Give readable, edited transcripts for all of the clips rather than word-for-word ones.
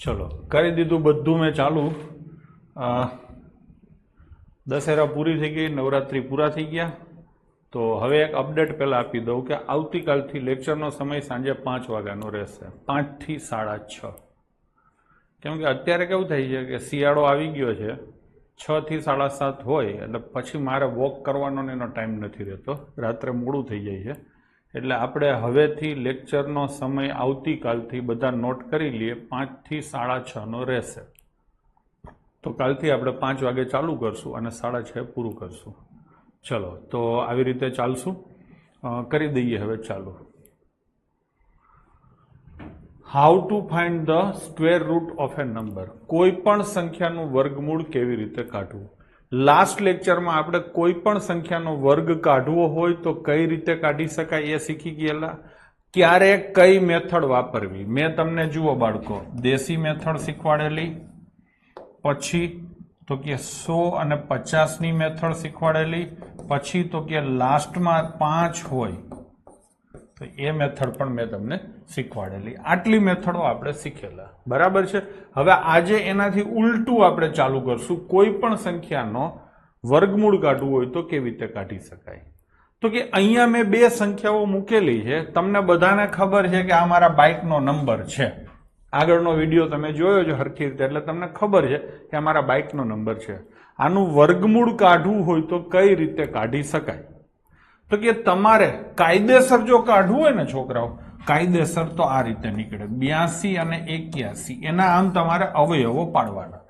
चलो કરી દીધું બધું મેં ચાલુ। દશેરા પૂરી થઈ ગઈ, નવરાત્રી પૂરા થઈ ગયા। તો હવે એક અપડેટ પહેલા આપી દઉં કે આવતીકાલથી લેક્ચરનો સમય સાંજે 5 વાગ્યાનો રહેશે, 5 થી 6:30। કેમ કે અત્યારે કેવું થાય છે કે શિયાળો આવી ગયો છે, 6 થી 7:30 હોય એટલે પછી મારે વોક કરવાનો એનો ટાઈમ નથી રહેતો, રાત્રે મોડું થઈ જાય છે। એટલે આપણે હવેથી લેક્ચરનો સમય આવતીકાલથી બધા નોટ કરી લઈએ, 5 થી 6:30 રહેશે। તો કાલથી આપણે 5 વાગે ચાલુ કરશું અને 6:30 પૂરું કરશું। ચલો તો આવી રીતે ચાલશું। કરી દઈએ હવે ચાલુ। How to find the square root of A number. કોઈ પણ સંખ્યાનું વર્ગમૂળ કેવી રીતે કાઢવું। લાસ્ટ લેક્ચરમાં આપણે કોઈ પણ સંખ્યાનો વર્ગ કાઢવો હોય તો કઈ રીતે કાઢી શકાય એ શીખી ગયેલા। ક્યારે કઈ મેથડ વાપરવી મેં તમને જુઓ બાળકો દેશી મેથડ શીખવાડેલી, પછી તો કે 100 અને 50 ની મેથડ શીખવાડેલી, પછી તો કે લાસ્ટમાં 5 હોય તો એ મેથડ પણ મેં તમને શીખવાડેલી। આટલી મેથડો આપણે શીખેલા, બરાબર છે। હવે આજે એનાથી ઉલટું આપણે ચાલુ કરશું। કોઈ પણ સંખ્યાનો વર્ગમૂળ કાઢવું હોય તો કેવી રીતે કાઢી શકાય। તો કે અહીંયા મેં બે સંખ્યાઓ મૂકેલી છે, તમને બધાને ખબર છે કે આ મારા બાઇકનો નંબર છે। આગળનો વિડીયો તમે જોયો છે હરખી રીતે, એટલે તમને ખબર છે કે આ મારા બાઇકનો નંબર છે। આનું વર્ગમૂળ કાઢવું હોય તો કઈ રીતે કાઢી શકાય। તો કે તમારે કાયદેસર જો કાઢવું હોય ને છોકરાઓ, કાયદેસર તો આ રીતે નીકળે 82 અને 81, એના આમ તમારે અવયવો પાડવાના।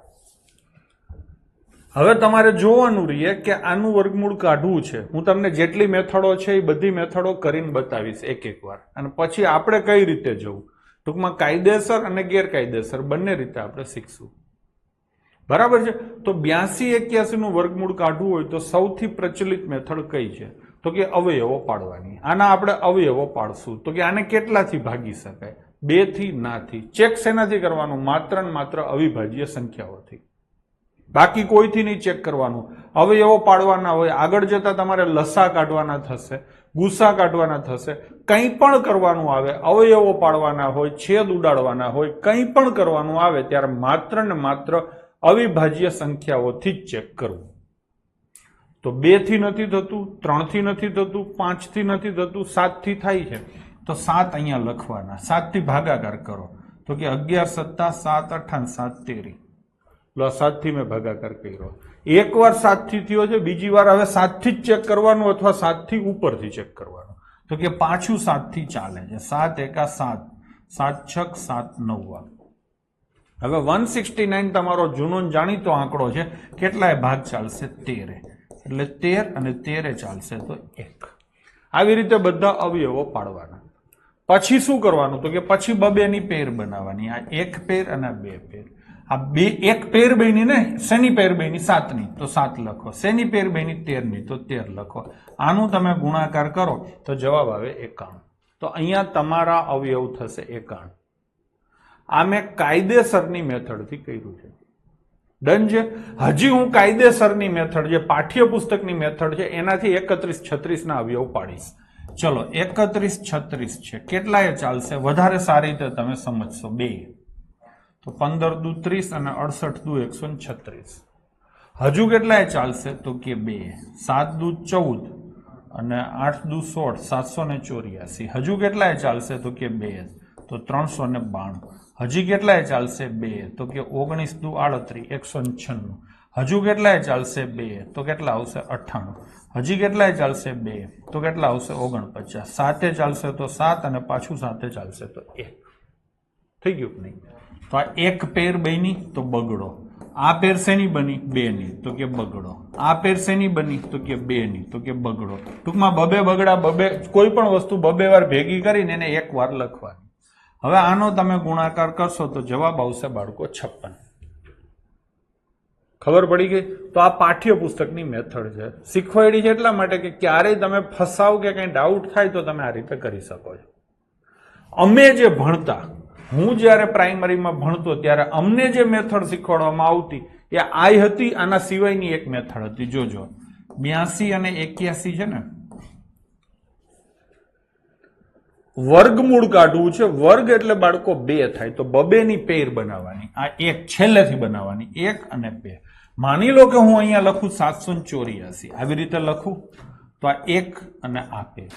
હવે તમારે જોવાનું રહીએ કે આનું વર્ગમૂળ કાઢવું છે। હું તમને જેટલી મેથડો છે એ બધી મેથડો કરીને બતાવીશ એક એક વાર, અને પછી આપણે કઈ રીતે જવું, ટૂંકમાં કાયદેસર અને ગેરકાયદેસર બંને રીતે આપણે શીખશું, બરાબર છે। તો 82 81 નું વર્ગમૂળ કાઢવું હોય તો સૌથી પ્રચલિત મેથડ કઈ છે, તો કે અવયવો પાડવાની। આના આપણે અવયવો પાડશું તો કે આને કેટલાથી ભાગી શકાય, 2 થી નાથી। ચેક શેનાથી કરવાનું, માત્ર ને માત્ર અવિભાજ્ય સંખ્યાઓથી, બાકી કોઈથી નહીં ચેક કરવાનું। અવયવો પાડવાના હોય, આગળ જતા તમારે લસા કાઢવાના થશે, ગુસા કાઢવાના થશે, કંઈ પણ કરવાનું આવે, અવયવો પાડવાના હોય, છેદ ઉડાડવાના હોય, કંઈ પણ કરવાનું આવે ત્યારે માત્ર ને માત્ર અવિભાજ્ય સંખ્યાઓથી જ ચેક કરવું। તો 2 થી નથી થતું, 3 થી નથી થતું, 5 થી નથી થતું, 7 થી થાય છે તો 7 અહીંયા લખવાના, 7 થી ભાગાકાર કરો તો કે 11 + 7 = 7 13। લો 7 થી મેં ભાગાકાર કર્યો, એકવાર 7 થી થયો છે, બીજી વાર હવે 7 થી જ ચેક કરવાનું અથવા 7 થી ઉપરથી ચેક કરવાનું, તો કે પાછું 7 થી ચાલે છે, 7 × 7 7 × 6 7 9। હવે 169 તમારો જૂનો જાણીતો આંકડો છે, કેટલાય ભાગ ચાલશે, 13, એટલે 13 અને 13 ચાલશે તો 1। આવી રીતે બધા અવયવો પાડવાના। પછી શું કરવાનું, તો કે પછી 2 ની પેર બનાવવાની, આ 1 પેર અને આ 2 પેર। આ 1 પેર બની ને શેની પેર બની, 7 ની, તો 7 લખો, શેની પેર બની, 13 ની, તો 13 લખો। આનું તમે ગુણાકાર કરો તો જવાબ આવે 51। તો અહીંયા તમારા અવયવ થશે 51। આ મેં કાયદેસરની મેથડથી કર્યું છે, ડન છે। હજી હું કાયદેસરની મેથડ જે પાઠ્યપુસ્તકની મેથડ છે એનાથી 31 36 ના અવયવ પાડીશ। ચલો 31 36 છે, કેટલાય ચાલશે, વધારે સારી રીતે તમે સમજશો, 2 તો 15 દુ 30 અને 68 દુ 136। હજુ કેટલાય ચાલશે, તો કે 2, 7 દુ 14 અને 8 દુ 16 784। હજુ કેટલાય ચાલશે, તો કે 2 તો 392। હજી કેટલાય ચાલશે, 2 તો કે 19 દુ 38 196। હજુ કેટલાય ચાલશે, 2 તો કેટલા આવશે, 98। હજી કેટલાય ચાલશે, 2 તો કેટલા આવશે, 49। 7 ચાલશે તો 7 અને પાછું 7 ચાલશે તો 1। થઈ ગયું નહીં? તો આ 1 પેર બની તો બગડો, આ પેર શેની બની, 2 ની, તો કે બગડો, આ પેર શેની બની, તો કે 2 ની, તો કે બગડો। ટૂંકમાં બબે બગડા, કોઈ પણ વસ્તુ 2 વાર ભેગી કરીને એને 1 વાર લખવાની। હવે આનો તમે ગુણાકાર કરશો તો જવાબ આવશે બાળકો 56। ખબર પડી ગઈ? તો આ પાઠ્યપુસ્તકની મેથડ છે, શીખવાડી છે એટલા માટે કે ક્યારેય તમે ફસાવ કે કંઈ ડાઉટ થાય તો તમે આ રીતે કરી શકો છો। અમે જે ભણતા, હું જ્યારે પ્રાઇમરીમાં ભણતો ત્યારે અમને જે મેથડ શીખવાડવામાં આવતી એ આ હતી, આના સિવાયની એક મેથડ હતી, જોજો 82 અને 81 છે ને, વર્ગમૂળ કાઢવું છે. વર્ગ એટલે બાળકો 2 થાય તો બબેની પેર બનાવવાની. આ એક છેલ્લેથી બનાવવાની, 1 અને 2. માની લો કે હું અહીંયા લખું 784, આવી રીતે લખું તો આ 1 અને આ પેર.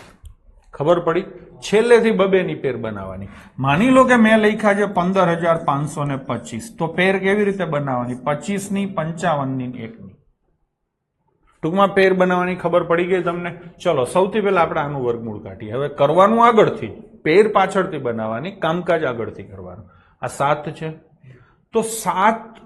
ખબર પડી? છેલ્લેથી બબેની પેર બનાવવાની. માની લો કે મેં લખ્યા છે 15,525, તો પેર કેવી રીતે બનાવવાની? 25ની, 55ની, 1ની. ટૂંકમાં પેર બનાવવાની ખબર પડી ગઈ તમને? ચલો સૌથી પહેલા આપણે આનું વર્ગમૂળ કાઢીએ. હવે કરવાનું આગળથી, પેર પાછળથી બનાવવાની, કામકાજ આગળથી કરવાનું. આ 7 છે તો 7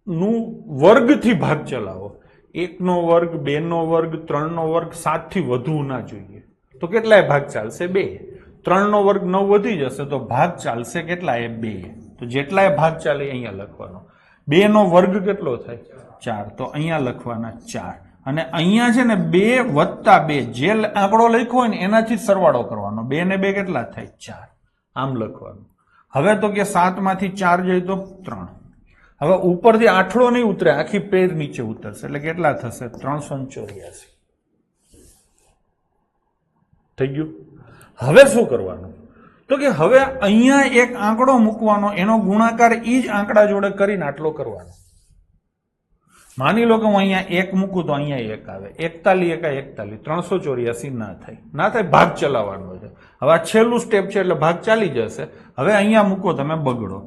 નું વર્ગથી ભાગ ચલાવો. 1 નો વર્ગ, 2 નો વર્ગ, 3 નો વર્ગ, 7 થી વધુ ના જોઈએ. તો કેટલાય ભાગ ચાલશે? 2. 3 નો વર્ગ 9 વધી જશે તો ભાગ ચાલશે કેટલાય? 2. તો જેટલાય ભાગ ચાલે અહીંયા લખવાનો. 2 નો વર્ગ કેટલો થાય? 4. તો અહીંયા લખવાના 4. અને અહીંયા છે ને 2 વત્તા 2, જે આંકડો લખ્યો હોય ને એનાથી સરવાળો કરવાનો. 2 ને 2 કેટલા થાય? 4. આમ લખવાનું. હવે તો કે 7 માંથી 4 જાય તો 3. હવે ઉપરથી આઠડો નહીં ઉતરે, આખી પેર નીચે ઉતરશે એટલે કેટલા થશે? 384. થઈ ગયું? હવે શું કરવાનું? તો કે હવે અહીંયા એક આંકડો મૂકવાનો, એનો ગુણાકાર ઈ જ આંકડા જોડે કરીને આટલો કરવાનો. માની લો કે હું અહીંયા 1 મૂકું તો અહીંયા 1 આવે. 41 એકા 41, 384 ના થાય. ના થાય, ભાગ ચલાવવાનો છે. હવે આ છેલ્લું સ્ટેપ છે એટલે ભાગ ચાલી જશે. હવે અહીંયા મૂકો તમે બગડો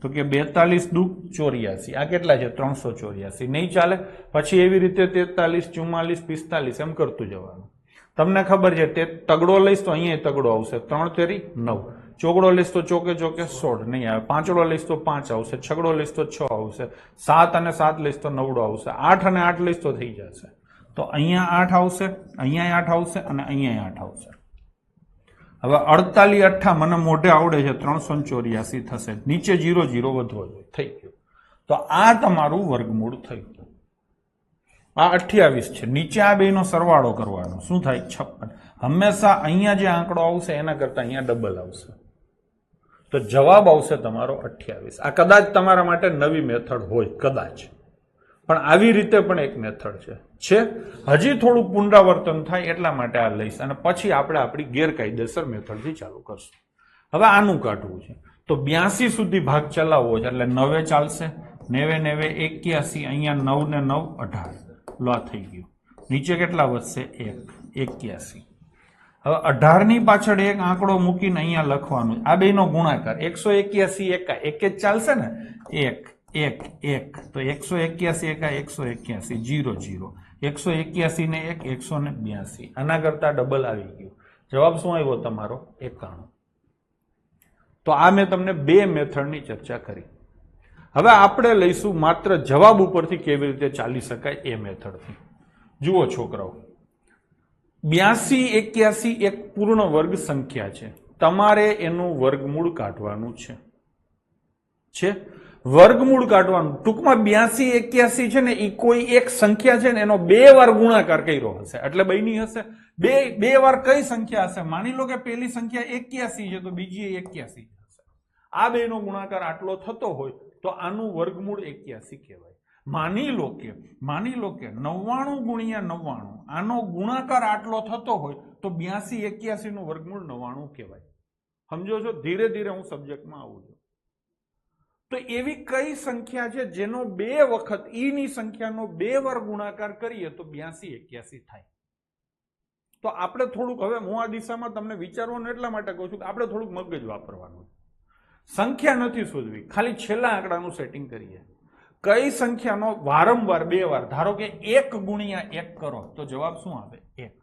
તો કે 42 દુ 84, આ કેટલા છે? 384. નહીં ચાલે. પછી એવી રીતે 43, 44, 45 એમ કરતું જવાનું. તમને ખબર છે તે તગડો લઈશ તો અહીંયા તગડો આવશે, 3 તેરી 9. ચોગડો લઈશ તો ચોકે ચોકે 16 નહીં આવે. પાંચડો લઈશ તો 5 આવશે. છગડો લઈશ તો 6 આવશે. 7 અને 7 લઈશ તો 9 આવશે. 8 અને 8 લઈશ તો થઈ જશે. તો અહીંયા 8 આવશે, અહીંયા 8 આવશે અને અહીંયા 8 આવશે. હવે 48 8 મને મોઢે આવડે છે, 384 થશે. નીચે 0 0 વધવો જોઈએ. થઈ ગયું. તો આ તમારું વર્ગમૂળ થયું. આ 28 છે. નીચે આ બેનો સરવાળો કરવાનો. શું થાય? 56. હંમેશા અહીંયા જે આંકડો આવશે એના કરતા અહીંયા ડબલ આવશે. તો જવાબ આવશે તમારો 28. આ કદાચ તમારા માટે નવી મેથડ હોય, કદાચ, પણ આવી રીતે પણ એક મેથડ છે. હજી થોડું પુનરાવર્તન થાય એટલા માટે આ લઈશ અને પછી આપણે આપણી ગેરકાયદેસર મેથડથી ચાલુ કરશું. હવે આનું કાઢવું છે તો 82 સુધી ભાગ ચલાવવો છે એટલે 9 ચાલશે. 9 9 81, અહીંયા 9 ને 9 18. લો થઈ ગયું. નીચે કેટલા વધશે? 1 81. હવે 18 ની પાછળ એક આંકડો મૂકીને અહીંયા લખવાનું. આ બેનો ગુણાકાર 181 એકા 1 જ ચાલશે ને? 1 1 1 તો 181 એકા 181 0 0. 181 ને 1 182. આના કરતા ડબલ આવી ગયું. જવાબ શું આવ્યો તમારો? 91. તો આ મેં તમને 2 મેથડની ચર્ચા કરી. હવે આપણે લઈશું માત્ર જવાબ ઉપરથી કેવી રીતે ચાલી શકાય એ મેથડથી. જુઓ છોકરાઓ, 82 81 એક પૂર્ણ વર્ગ સંખ્યા છે. તમારે એનું વર્ગમૂળ કાઢવાનું છે. વર્ગમૂળ કાઢવાનું. ટૂંકમાં 82 81 છે ને એ કોઈ એક સંખ્યા છે ને એનો 2 વાર ગુણાકાર કર્યો હશે એટલે બની હશે. બે વાર કઈ સંખ્યા હશે? માની લો કે પહેલી સંખ્યા 81 છે તો બીજી 81 હશે. આ બેનો ગુણાકાર આટલો થતો હોય તો આનું વર્ગમૂળ 81 કહેવાય. માની લો કે 99 ગુણ્યા 99 આનો ગુણાકાર આટલો થતો હોય તો 82 81 નું વર્ગમૂળ 99 કહેવાય. સમજો છો? ધીરે ધીરે હું સબ્જેક્ટમાં આવું છું. તો એવી કઈ સંખ્યા છે જેનો 2 વખત ઈ ની સંખ્યાનો 2 વાર ગુણાકાર કરીએ તો 82 81 થાય? તો આપણે થોડુંક, હવે હું આ દિશામાં તમને વિચારવાનું એટલા માટે કહું છું કે આપણે થોડુંક મગજ વાપરવાનું. સંખ્યા નથી શોધવી, ખાલી છેલ્લા આંકડાનું સેટિંગ કરીએ. કઈ સંખ્યાનો વારંવાર 2 વાર, ધારો કે 1 ગુણ્યા 1 કરો તો જવાબ શું આવે? 1.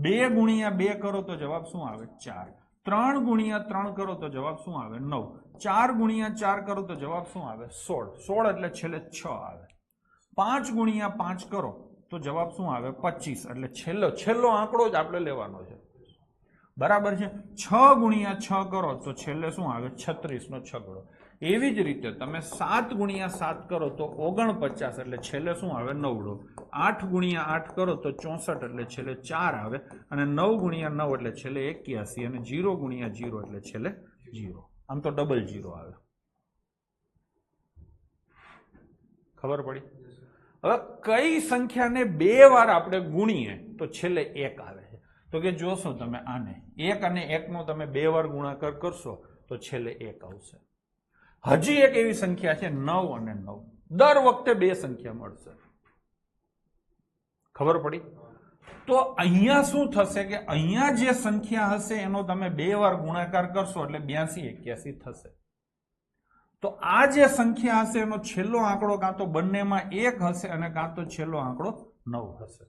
2 ગુણ્યા 2 કરો તો જવાબ શું આવે? 4. 3 ગુણ્યા 3 કરો તો જવાબ શું આવે? 9. 4 ગુણ્યા 4 કરો તો જવાબ શું આવે? 16. 16 એટલે છેલ્લે 6 આવે. 5 ગુણ્યા 5 કરો તો જવાબ શું આવે? 25. એટલે છેલ્લો આંકડો જ આપણે લેવાનો છે. બરાબર છે? 6 ગુણ્યા 6 કરો તો છેલ્લે શું આવે? 36 નો છગડો. એવી જ રીતે તમે 7 ગુણ્યા 7 કરો તો 49 એટલે છેલ્લે શું આવે? 9. 8 ગુણ્યા 8 કરો તો 64 એટલે છેલ્લે 4 આવે અને 9 ગુણ્યા 9 એટલે છેલ્લે 81 અને 0 ગુણ્યા 0 એટલે છેલ્લે 0. આમ તો ડબલ 0 આવે. ખબર પડી? હવે કઈ સંખ્યાને 2 વાર આપણે ગુણીએ તો છેલ્લે 1 આવે છે? તો કે જોશો તમે આને 1 અને 1 નો તમે 2 વાર ગુણાકાર કરશો તો છેલ્લે 1 આવશે. હજી એક એવી સંખ્યા છે 9 અને 9. દર વખતે 2 સંખ્યા મળશે. ખબર પડી? તો અહીંયા શું થશે કે અહીંયા જે સંખ્યા હશે એનો તમે 2 વાર ગુણાકાર કરશો એટલે 82 81 થશે. તો આ જે સંખ્યા હશે એનો છેલ્લો આંકડો કાં તો બંનેમાં 1 હશે અને કાં તો છેલ્લો આંકડો 9 હશે.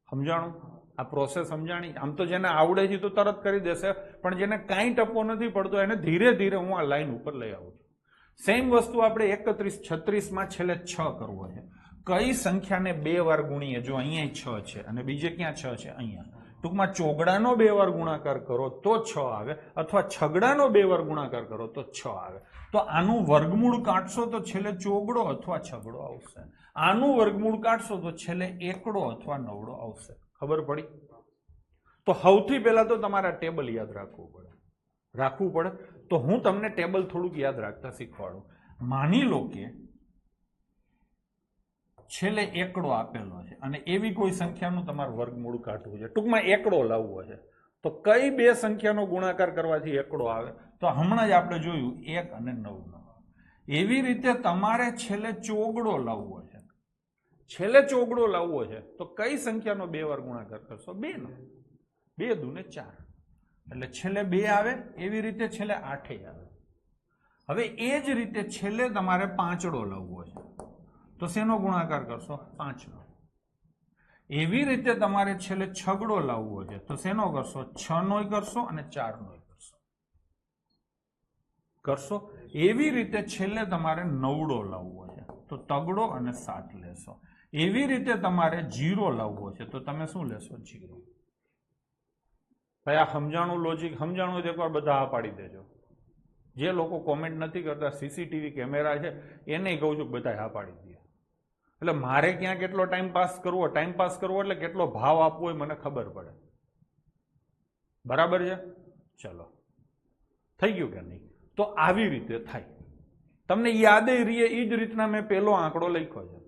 સમજાણું? આ પ્રોસેસ સમજાણી? આમ તો જેને આવડે છે તો તરત કરી દેશે, પણ જેને કાંઈ ટપો નથી પડતો એને ધીરે ધીરે હું આ લાઈન ઉપર લઈ આવું છું. સેમ વસ્તુ આપણે 31 36 માં છેલ્લે 6 કરવો છે. કઈ સંખ્યાને 2 વાર ગુણીએ? જો અહીંયા 6 છે અને બીજે ક્યાં 6 છે? અહીંયા. ટૂંકમાં ચોગડાનો 2 વાર ગુણાકાર કરો તો 6 આવે, અથવા છગડાનો 2 વાર ગુણાકાર કરો તો 6 આવે. તો આનું વર્ગમૂળ કાઢશો તો છેલ્લે ચોગડો અથવા છગડો આવશે. આનું વર્ગમૂળ કાઢશો તો છેલ્લે એકડો અથવા નવડો આવશે. ખબર પડી? તો સૌથી પહેલા તો તમારે ટેબલ યાદ રાખવું પડે. તો હું તમને ટેબલ થોડુંક યાદ રાખતા શીખવાડું. માની લો કે છેલ્લે એકડો આપેલો છે અને એવી કોઈ સંખ્યાનું તમારે વર્ગમૂળ કાઢવું છે, ટૂંકમાં એકડો લાવવો છે, તો કઈ 2 સંખ્યાનો ગુણાકાર કરવાથી એકડો આવે? તો હમણાં જ આપણે જોયું 1 અને 9. એવી રીતે તમારે છેલ્લે ચોગડો લાવવો છે. તો કઈ સંખ્યાનો 2 વાર ગુણાકાર કરશો? 2 નો. 2 દુને 4 એટલે છેલ્લે 2 આવે. એવી રીતે છેલ્લે 8 આવે. હવે એ જ રીતે છેલ્લે તમારે પાંચડો લાવવો છે, તો શેનો ગુણાકાર કરશો? 5 નો. એવી રીતે તમારે છેલ્લે છગડો લાવવો છે, તો શેનો કરશો? 6 નો કરશો અને 4 નો કરશો. એવી રીતે છેલ્લે તમારે નવડો લાવવો છે, તો તગડો અને 7 લેશો. એવી રીતે તમારે 0 લાવવો છે, તો તમે શું લેશો? 0. ભાઈ આ સમજાણું લોજિક? સમજાણું એકવાર બધા આ પાડી દેજો. જે લોકો કોમેન્ટ નથી કરતા, સીસીટીવી કેમેરા છે એને કહું છું બધા હા પાડી દે. એટલે મારે ક્યાં કેટલો ટાઈમ પાસ કરવો એટલે કેટલો ભાવ આપવો એ મને ખબર પડે. બરાબર છે? ચલો, થઈ ગયું કે નહીં? તો આવી રીતે થાય. તમને યાદ રહીએ એ જ રીતના મેં પેલો આંકડો લખ્યો છે.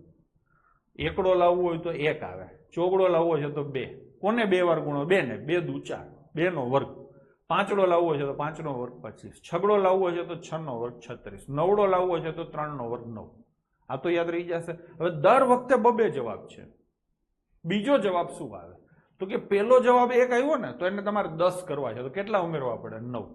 એકડો લાવવો હોય તો 1 આવે, ચોગડો લાવવો છે તો 2. કોને 2 વાર ગુણો? 2 ને. 2 દુ 4, 2 નો વર્ગ. પાંચડો લાવવો છે તો 5 નો વર્ગ 25, છગડો લાવવો છે તો 6 નો વર્ગ 36, નવડો લાવવો છે તો 3 નો વર્ગ 9. આ તો યાદ રહી જશે. હવે દર વખતે 2 જવાબ છે. બીજો જવાબ શું આવે? તો કે પેલો જવાબ 1 આવ્યો ને તો એને તમારે 10 કરવા છે, તો કેટલા ઉમેરવા પડે? 9.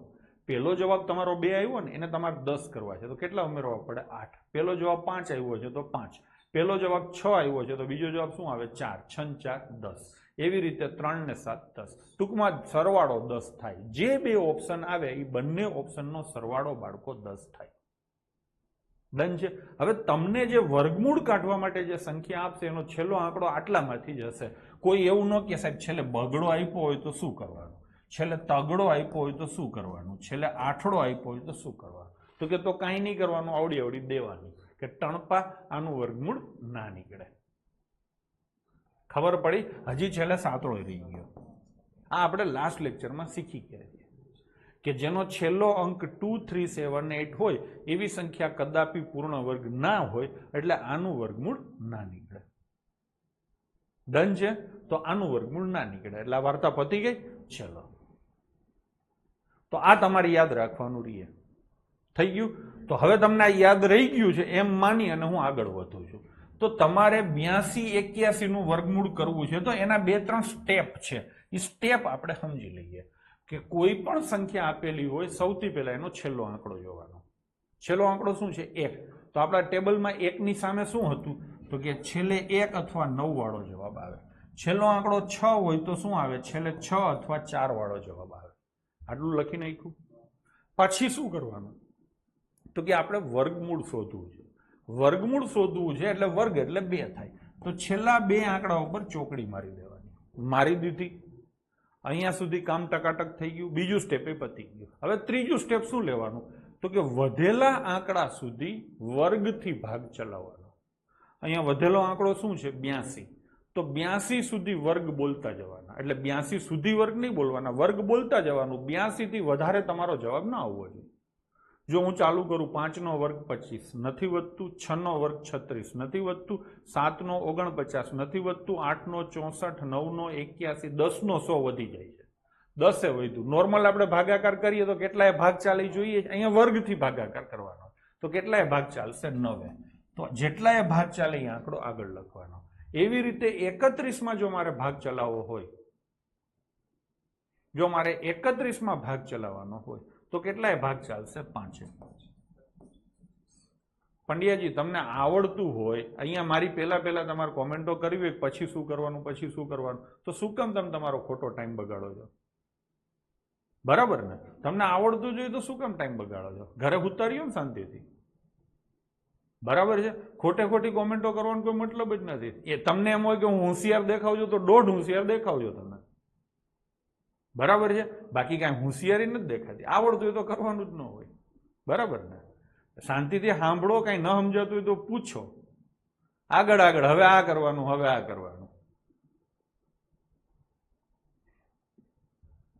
પેલો જવાબ તમારો 2 આવ્યો ને એને તમારે 10 કરવા છે, તો કેટલા ઉમેરવા પડે? 8. પેલો જવાબ 5 આવ્યો છે તો 5. પેલો જવાબ 6 આવ્યો છે તો બીજો જવાબ શું આવે? 4. 6 4 10. એવી રીતે 3 ને 7 10. ટૂંકમાં સરવાળો 10 થાય. જે 2 ઓપ્શન આવે એ બંને ઓપ્શનનો સરવાળો બાળકો 10 થાય. ડન છે? હવે તમને જે વર્ગમૂળ કાઢવા માટે જે સંખ્યા આપશે એનો છેલ્લો આંકડો આટલામાંથી જ હશે. કોઈ એવું ન કે સાહેબ છેલ્લે બગડો આપ્યો હોય તો શું કરવાનું, છેલ્લે તગડો આપ્યો હોય તો શું કરવાનું, છેલ્લે આઠડો આપ્યો હોય તો શું કરવાનું? તો કે તો કાંઈ નહીં કરવાનું, આવડી દેવાની કે ટણપા આનું વર્ગમૂળ ના નીકળે. ખબર પડી? હજી છેલ્લે સાતડો રહી ગયો. આ આપણે લાસ્ટ લેક્ચરમાં શીખી ગયા છીએ કે જેનો છેલ્લો અંક 2 3 7 8 હોય એવી સંખ્યા કદાપી પૂર્ણ વર્ગ ના હોય, એટલે આનું વર્ગમૂળ ના નીકળે. ડન છે? તો આનું વર્ગમૂળ ના નીકળે એટલે આ વાર્તા પતી ગઈ. ચલો, તો આ તમારે યાદ રાખવાનું રહીએ. થઈ ગયું? તો હવે તમને આ યાદ રહી ગયું છે એમ માની અને હું આગળ વધું છું. તો તમારે 82 81 નું વર્ગમૂળ કરવું છે તો એના 2-3 સ્ટેપ છે. એ સ્ટેપ આપણે સમજી લઈએ કે કોઈ પણ સંખ્યા આપેલી હોય સૌથી પહેલા એનો છેલ્લો આંકડો જોવાનો. છેલ્લો આંકડો શું છે? 1. તો આપણા ટેબલમાં 1 ની સામે શું હતું? તો કે છેલ્લે 1 અથવા 9 વાળો જવાબ આવે. છેલ્લો આંકડો 6 હોય તો શું આવે? છેલ્લે 6 અથવા 4 વાળો જવાબ આવે. આટલું લખી નાખ્યું. પછી શું કરવાનું? તો કે આપણે વર્ગમૂળ શોધવું છે. વર્ગમૂળ શોધવું છે એટલે વર્ગ એટલે 2 થાય. તો છેલ્લા 2 આંકડા ઉપર ચોકડી મારી દેવાની. મારી દીધી. અહીંયા સુધી કામ ટકાટક થઈ ગયું. બીજું સ્ટેપ એ પતી ગયું. હવે ત્રીજું સ્ટેપ શું લેવાનું? તો કે વધેલા આંકડા સુધી વર્ગથી ભાગ ચલાવવાનો. અહીંયા વધેલો આંકડો શું છે? 82. તો 82 સુધી વર્ગ બોલતા જવાના. એટલે 82 સુધી વર્ગ નહીં બોલવાના, વર્ગ બોલતા જવાનું. 82 થી વધારે તમારો જવાબ ના આવવો જોઈએ. જો હું ચાલુ કરું 5 નો વર્ગ 25 નથી વધતું, 6 નો વર્ગ 36 નથી વધતું, 7 નો 49 નથી વધતું, 8 નો 64, 9 નો 81, 10 નો 100 વધી જાય છે. 10 વધ્યું. નોર્મલ આપણે ભાગાકાર કરીએ તો કેટલાય ભાગ ચાલી જોઈએ, અહીંયા વર્ગથી ભાગાકાર કરવાનો તો કેટલાય ભાગ ચાલશે 9. તો જેટલાય ભાગ ચાલે એ આંકડો આગળ લખવાનો. એવી રીતે 31 જો મારે ભાગ ચલાવવો હોય, જો મારે 31 ભાગ ચલાવવાનો હોય તો કેટલાય ભાગ ચાલશે? 5. પંડ્યાજી તમને આવડતું હોય, અહીંયા મારી પહેલા તમારે કોમેન્ટો કરવી હોય પછી શું કરવાનું, પછી શું કરવાનું, તો શું કામ તમે તમારો ખોટો ટાઈમ બગાડો છો? બરાબર ને? તમને આવડતું જોઈએ તો શું કામ ટાઈમ બગાડો છો? ઘરે ઉતાર્યો ને શાંતિથી. બરાબર છે? ખોટે ખોટી કોમેન્ટો કરવાનો કોઈ મતલબ જ નથી. એ તમને એમ હોય કે હું હોશિયાર દેખાવજો તો 1.5 હોશિયાર દેખાવજો તમે. બરાબર છે? બાકી કાંઈ હોશિયારી નથી દેખાતી. આવડતું હોય તો કરવાનું જ ન હોય. બરાબર ને? શાંતિથી સાંભળો, કાંઈ ન સમજાતું હોય તો પૂછો. આગળ હવે આ કરવાનું, હવે આ કરવાનું.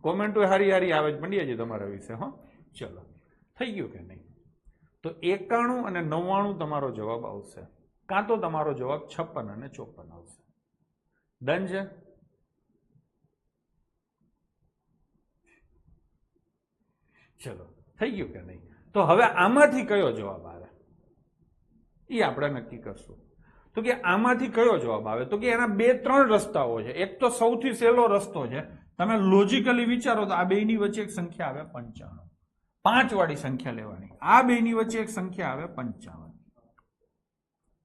કોમેન્ટો હારી આવે જ પંડ્યાજી તમારા વિશે. હો, ચલો, થઈ ગયું કે નહીં? તો 91 અને 99 તમારો જવાબ આવશે, કાં તો તમારો જવાબ 56 અને 54 આવશે. ડન છે? ચલો, થઈ ગયું કે નહીં? તો હવે આમાંથી કયો જવાબ આવે એ આપણે નક્કી કરશું. તો કે આમાંથી કયો જવાબ આવે? તો કે એના 2-3 રસ્તાઓ છે. એક તો સૌથી સહેલો રસ્તો છે, તમે લોજિકલી વિચારો તો આ બેની વચ્ચે એક સંખ્યા આવે 55. 5 વાળી સંખ્યા લેવાની. આ બેની વચ્ચે એક સંખ્યા આવે 55.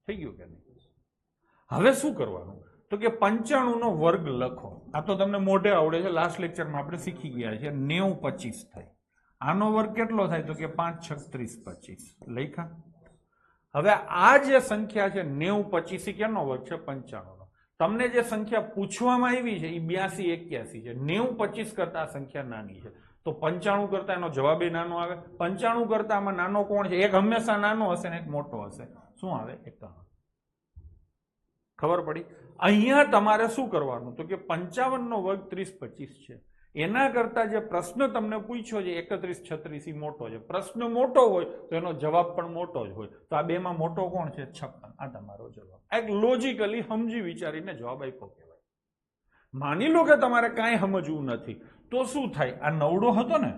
થઈ ગયું કે નહીં? હવે શું કરવાનું? તો કે 95 નો વર્ગ લખો. આ તો તમને મોઢે આવડે છે, લાસ્ટ લેક્ચરમાં આપણે શીખી ગયા છે. 90 25 થાય. આનો વર્ગ કેટલો થાય? તો કે 5 6 30 25 લખ્યા. હવે આ જે સંખ્યા છે 90 25 કેનો વર્ગ છે? 55 નો. તમને જે સંખ્યા પૂછવામાં આવી છે એ 82 81 છે. 90 25 કરતા આ સંખ્યા નાની છે, તો 95 કરતા એનો જવાબ એ નાનો આવે. 95 કરતા આમાં નાનો કોણ છે? એક હંમેશા નાનો હશે ને એક મોટો હશે. શું આવે? 51. ખબર પડી? અહીંયા તમારે શું કરવાનું? તો કે 55 નો વર્ગ 30 25 છે. એના કરતા જે પ્રશ્ન તમને પૂછ્યો છે 31 36 એ મોટો છે. પ્રશ્ન મોટો હોય તો એનો જવાબ પણ મોટો જ હોય. તો આ બેમાં મોટો કોણ છે? 56. આ તમારો જવાબ. એક લોજિકલી સમજી વિચારીને જવાબ આપ્યો કહેવાય. માની લો કે તમારે કાંઈ સમજવું નથી તો શું થાય? આ 9 હતો ને,